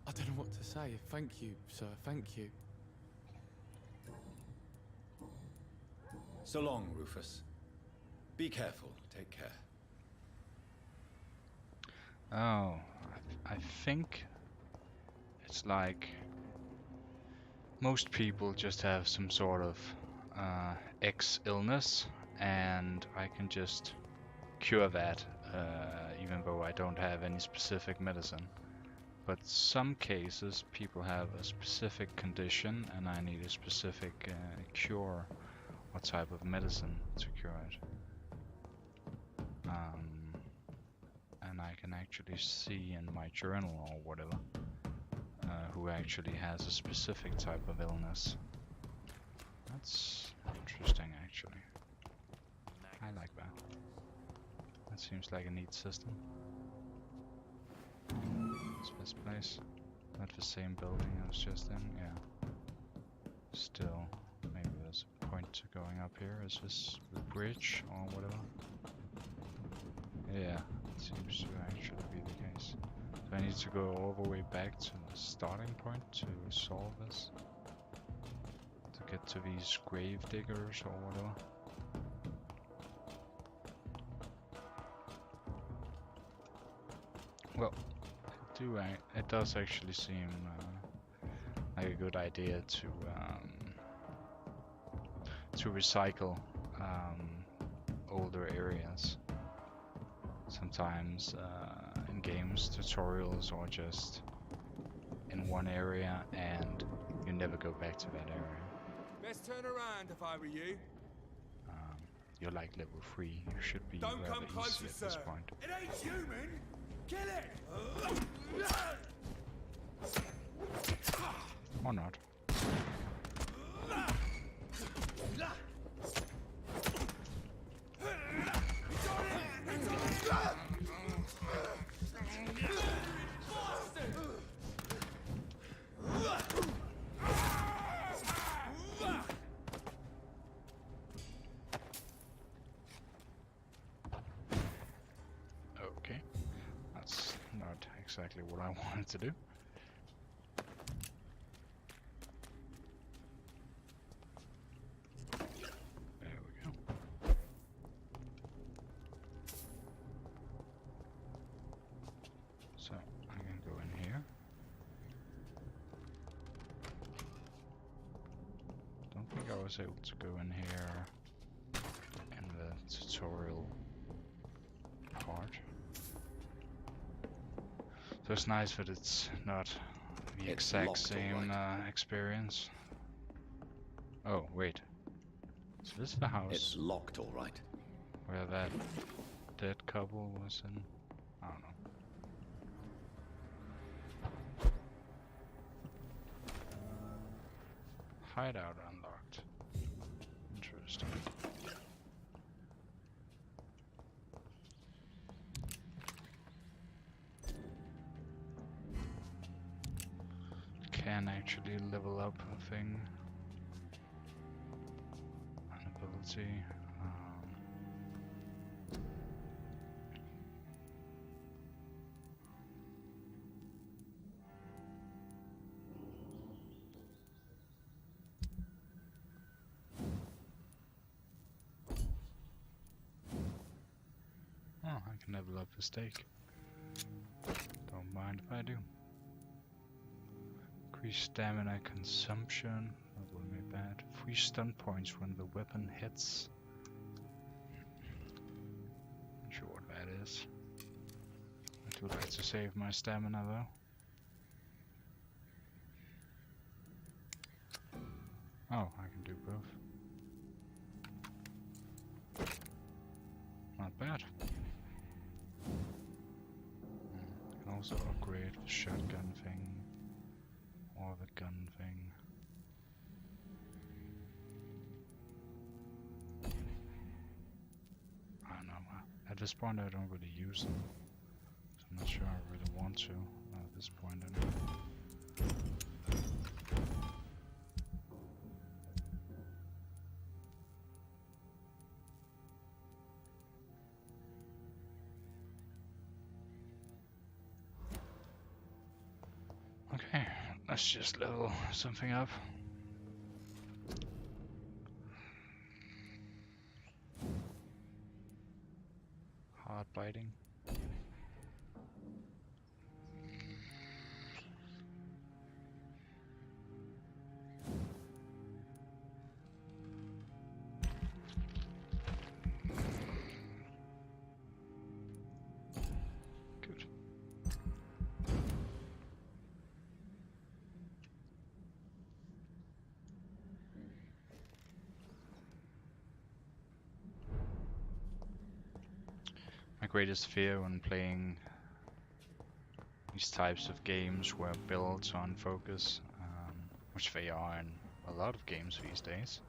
I don't know what to say. Thank you, sir. Thank you. So long, Rufus. Be careful. Take care. Oh, I think it's like most people just have some sort of X illness, and I can just cure that, even though I don't have any specific medicine. But some cases, people have a specific condition, and I need a specific cure or type of medicine to cure it. And I can actually see in my journal or whatever who actually has a specific type of illness. That's interesting, actually. I like that. That seems like a neat system. What's this place? Not the same building I was just in? Yeah. Still, maybe there's a point to going up here. Is this the bridge or whatever? Yeah, it seems to actually be the case. So I need to go all the way back to the starting point to solve this. To get to these grave diggers or whatever. Well, it does actually seem like a good idea to recycle older areas. Sometimes in games, tutorials, or just in one area, and you never go back to that area. Best turn around if I were you. You're like level 3. You should be Don't rather come closer, easy at this sir. point. It ain't human. Kill it. Or not. Okay, that's not exactly what I wanted to do. There we go. So I can go in here. Don't think I was able to go in here in the tutorial part. So it's nice that it's not the exact same experience. Oh, wait. So this is the house. It's locked, all right. Where that dead couple was in. I don't know. Hideout unlocked. Interesting. Can actually level up a thing. An ability. Oh, I can level up the stake. Don't mind if I do. Increase stamina consumption. That wouldn't be bad. Free stun points when the weapon hits. Not sure what that is. I do like to save my stamina though. Oh, I can do both. Not bad. I can also upgrade the shotgun thing. Or the gun thing. I don't know. At this point I don't really use them. So I'm not sure I really want to at this point anyway. Okay. Okay, let's just level something up. Hard biting. Good. My greatest fear when playing these types of games where builds are on focus, which they are in a lot of games these days,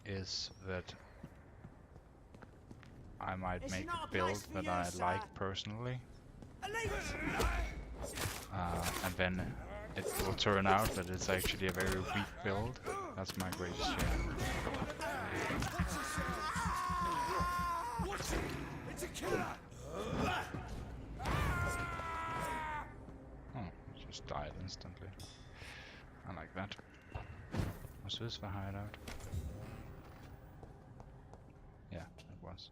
is that I might make a build that I like personally, and then it will turn out that it's actually a very weak build. That's my greatest fear. It's a killer! Oh, it just died instantly. I like that. Was this the hideout? Yeah, it was.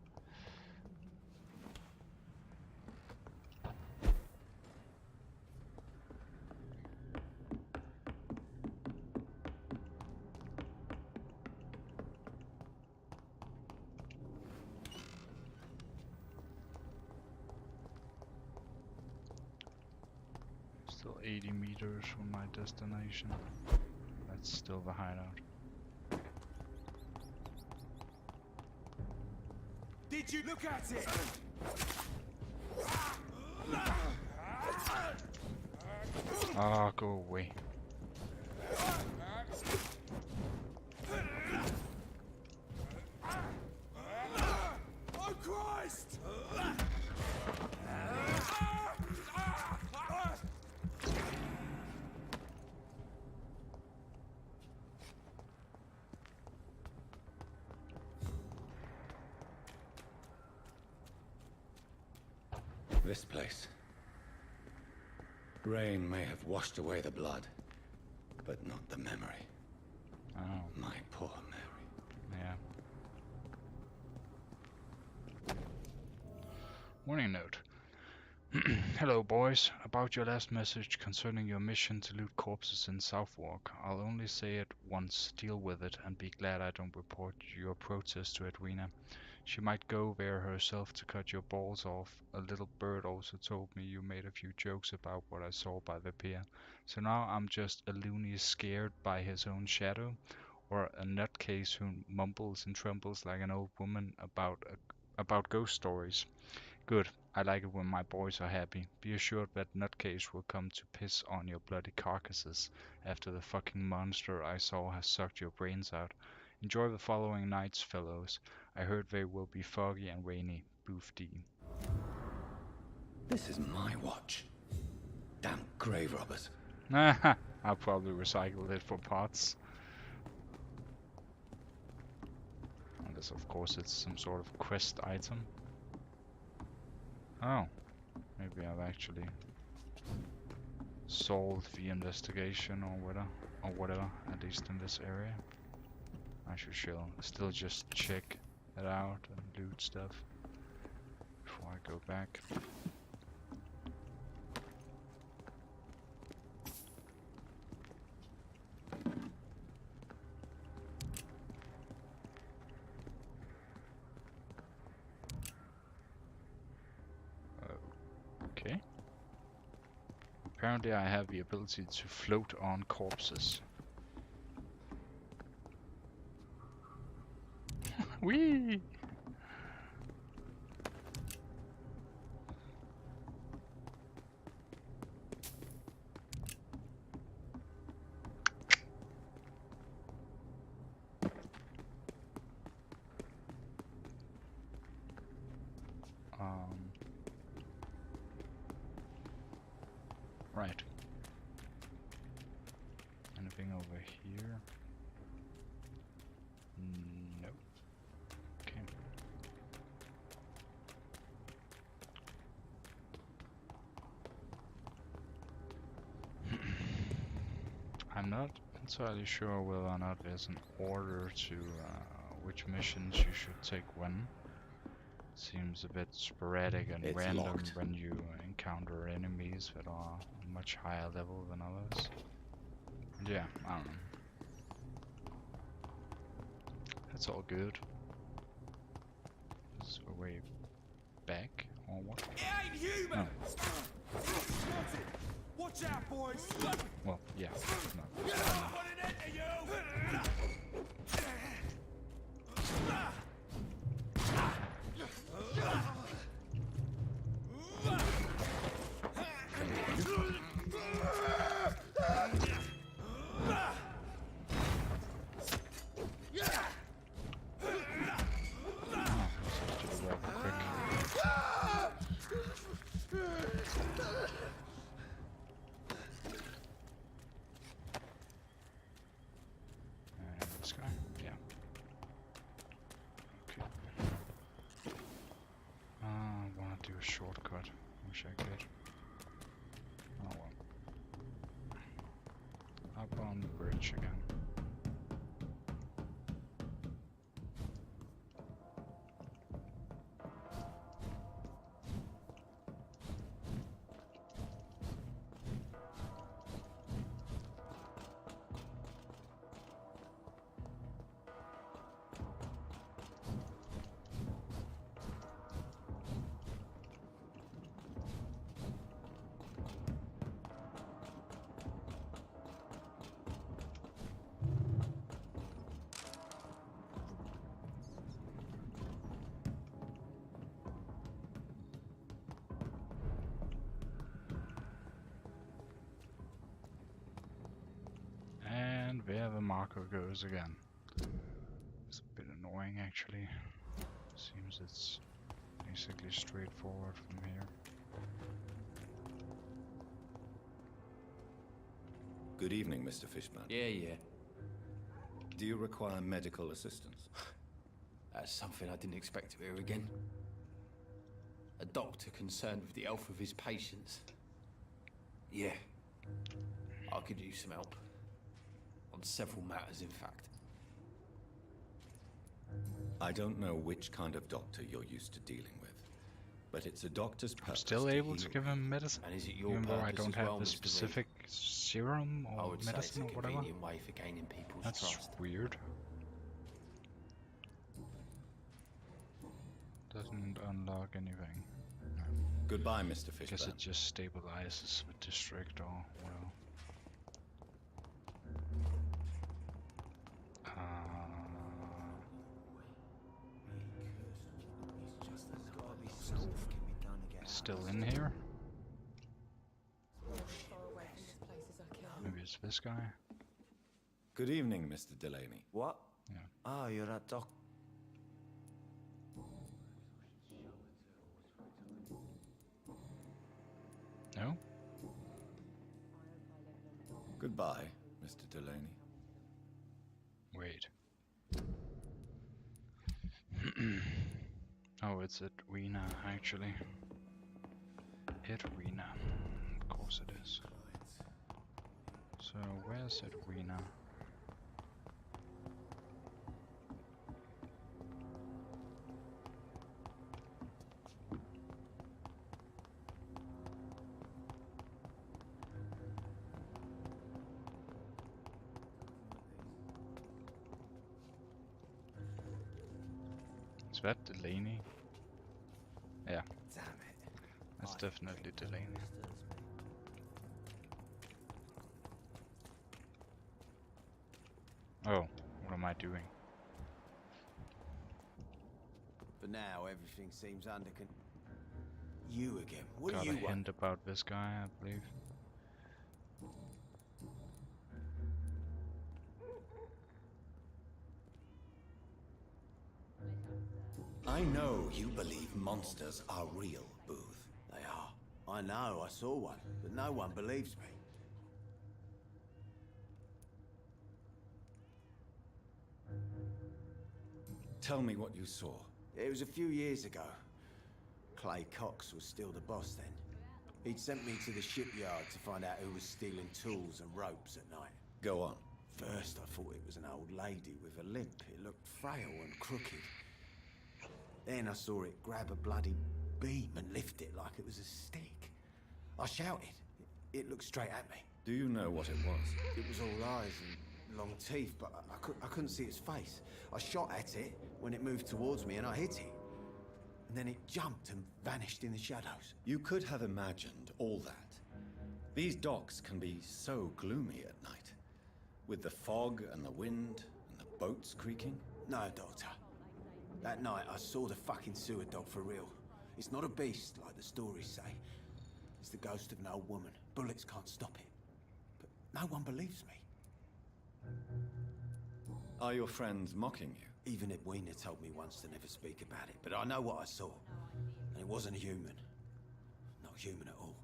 Still 80 meters from my destination. That's still the hideout. Did you look at it? Ah, go away. Oh Christ! This place. Rain may have washed away the blood, but not the memory. Oh. My poor Mary. Yeah. Warning note. Hello boys, about your last message concerning your mission to loot corpses in Southwark. I'll only say it once, deal with it, and be glad I don't report your protest to Edwina. She might go there herself to cut your balls off. A little bird also told me you made a few jokes about what I saw by Vampyr. So now I'm just a loony scared by his own shadow, or a nutcase who mumbles and trembles like an old woman about ghost stories. Good. I like it when my boys are happy. Be assured that nutcase will come to piss on your bloody carcasses after the fucking monster I saw has sucked your brains out. Enjoy the following nights, fellows. I heard they will be foggy and rainy. Booth D. This is my watch. Damn grave robbers. I'll probably recycle it for parts. Unless, of course, it's some sort of quest item. Oh, maybe I've actually solved the investigation or whatever, at least in this area. I should still just check it out and loot stuff before I go back. Okay. Apparently I have the ability to float on corpses. Whee! Right. Anything over here? No. Okay. I'm not entirely sure whether or not there's an order to which missions you should take when. Seems a bit sporadic and It's random locked. when you encounter enemies that are much higher level than others. And yeah, I don't know. That's all good. Is there a way back or what? It ain't human! No. Spotted! Watch out, boys! Well, yeah. No. Put an end to you! This guy? Yeah. Okay. I wanna do a shortcut. Wish I could. Oh well. Up on the bridge again. And there the marker goes again. It's a bit annoying actually. Seems it's basically straightforward from here. Good evening, Mr. Fishburne. Yeah. Do you require medical assistance? That's something I didn't expect to hear again. A doctor concerned with the health of his patients. Yeah. I could use some help. On several matters, in fact. I don't know which kind of doctor you're used to dealing with, but it's a doctor's I'm purpose still able to heal. give him medicine. And is it your Even though I purpose don't as have well, the Mr. specific serum I or would say it's medicine a or whatever. convenient way for gaining people's That's trust. weird. Doesn't unlock anything. No. Goodbye, Mr. I guess Fishburne. it just stabilizes the district or whatever. Still in here? Maybe it's this guy? Good evening, Mr. Delaney. What? Yeah. Oh, you're that doc. No? Goodbye, Mr. Delaney. Wait. Oh, it's Edwina, actually. Edwina. Of course it is. So, where's Edwina? Is that Delaney? Yeah. Damn it. That's definitely Delaney. Oh, what am I doing? For now, everything seems under control. You again. What Got do a you want? hint about this guy, I believe. I know you believe monsters are real, Booth. They are. I know, I saw one, but no one believes me. Tell me what you saw. It was a few years ago. Clay Cox was still the boss then. He'd sent me to the shipyard to find out who was stealing tools and ropes at night. Go on. First, I thought it was an old lady with a limp. It looked frail and crooked. Then I saw it grab a bloody beam and lift it like it was a stick. I shouted. It looked straight at me. Do you know what it was? It was all eyes and long teeth, but I couldn't see its face. I shot at it when it moved towards me and I hit it. And then it jumped and vanished in the shadows. You could have imagined all that. These docks can be so gloomy at night. With the fog and the wind and the boats creaking. No, Doctor. That night I saw the fucking sewer dog for real. It's not a beast like the stories say. It's the ghost of an old woman. Bullets can't stop it. But no one believes me. Are your friends mocking you? Even Edwina told me once to never speak about it, but I know what I saw. And it wasn't human. Not human at all.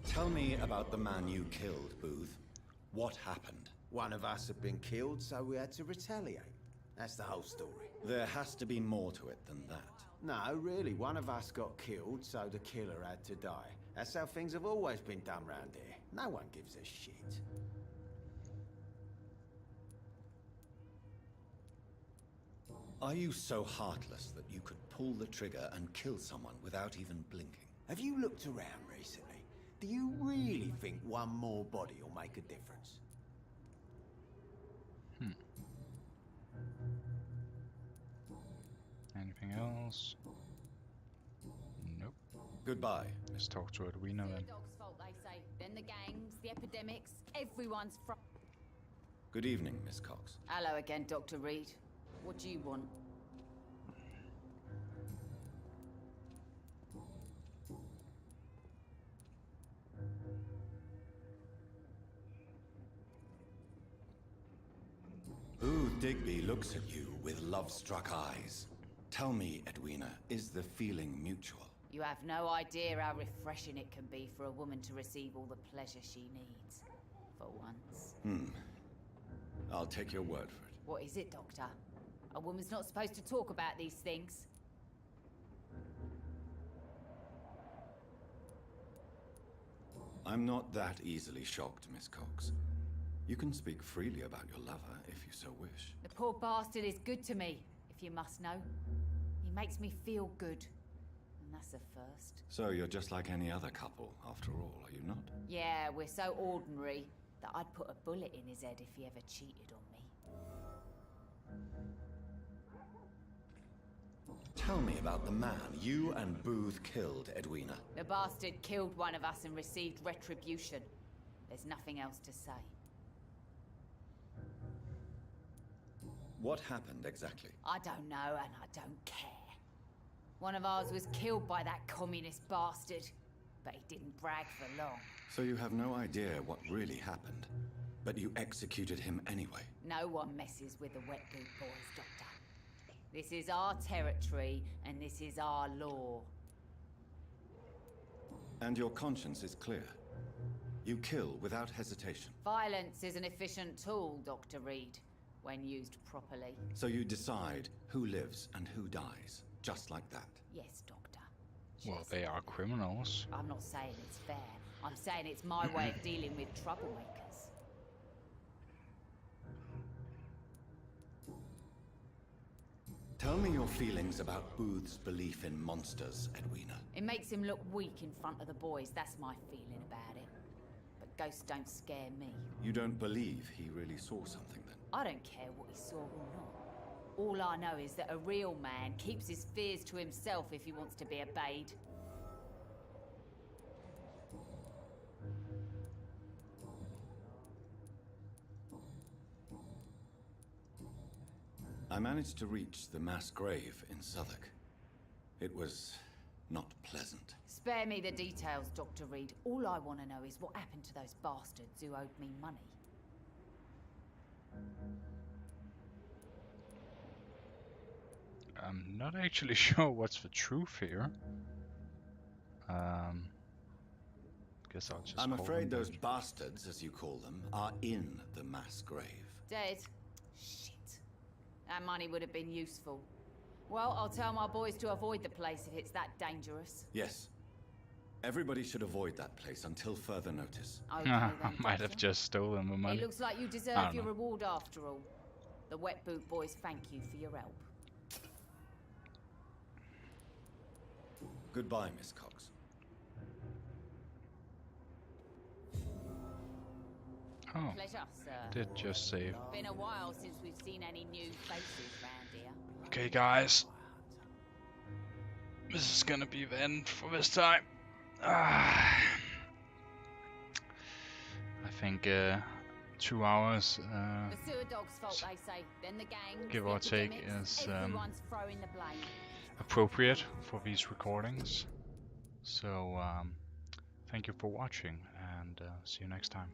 Tell me about the man you killed, Booth. What happened? One of us had been killed, so we had to retaliate. That's the whole story. There has to be more to it than that. No, really, one of us got killed, so the killer had to die. That's how things have always been done round here. No one gives a shit. Are you so heartless that you could pull the trigger and kill someone without even blinking? Have you looked around recently? Do you really think one more body will make a difference? Anything else? Nope. Goodbye. Let's talk to Edwina then. Dog's fault, they say. Then the gangs, the epidemics, everyone's Good evening, Miss Cox. Hello again, Dr. Reed. What do you want? Ooh, Digby looks at you with love-struck eyes. Tell me, Edwina, is the feeling mutual? You have no idea how refreshing it can be for a woman to receive all the pleasure she needs. For once. I'll take your word for it. What is it, Doctor? A woman's not supposed to talk about these things. I'm not that easily shocked, Miss Cox. You can speak freely about your lover if you so wish. The poor bastard is good to me, if you must know. He makes me feel good. And that's a first. So you're just like any other couple, after all, are you not? Yeah, we're so ordinary that I'd put a bullet in his head if he ever cheated on me. Tell me about the man you and Booth killed, Edwina. The bastard killed one of us and received retribution. There's nothing else to say. What happened exactly? I don't know, and I don't care. One of ours was killed by that communist bastard, but he didn't brag for long. So you have no idea what really happened, but you executed him anyway. No one messes with the wet boot boys, Doctor. This is our territory, and this is our law. And your conscience is clear. You kill without hesitation. Violence is an efficient tool, Dr. Reed, when used properly. So you decide who lives and who dies, just like that. Yes, Doctor. Well, they are criminals. I'm not saying it's fair. I'm saying it's my way of dealing with troublemakers. Tell me your feelings about Booth's belief in monsters, Edwina. It makes him look weak in front of the boys. That's my feeling about it. But ghosts don't scare me. You don't believe he really saw something then? I don't care what he saw or not. All I know is that a real man keeps his fears to himself if he wants to be obeyed. I managed to reach the mass grave in Southwark. It was not pleasant. Spare me the details, Dr. Reed. All I want to know is what happened to those bastards who owed me money. I'm not actually sure what's the truth here. Guess I'll just I'm call afraid them those dead. bastards, as you call them, are in the mass grave. Dead? Shit. That money would have been useful. Well, I'll tell my boys to avoid the place if it's that dangerous. Yes. Everybody should avoid that place until further notice. Okay, I then, might have Doctor. just stolen the money. It looks like you I deserve don't your know. reward after all. The Wet Boot Boys thank you for your help. Goodbye, Miss Cox. Oh, Pleasure, sir. did just save. Been a while since we've seen any new faces round here. Okay, guys. This is gonna be the end for this time. I think 2 hours, The sewer dog's fault, they say. Then the gang, give or take, is everyone's throwing the blame. appropriate for these recordings. So, thank you for watching, and see you next time.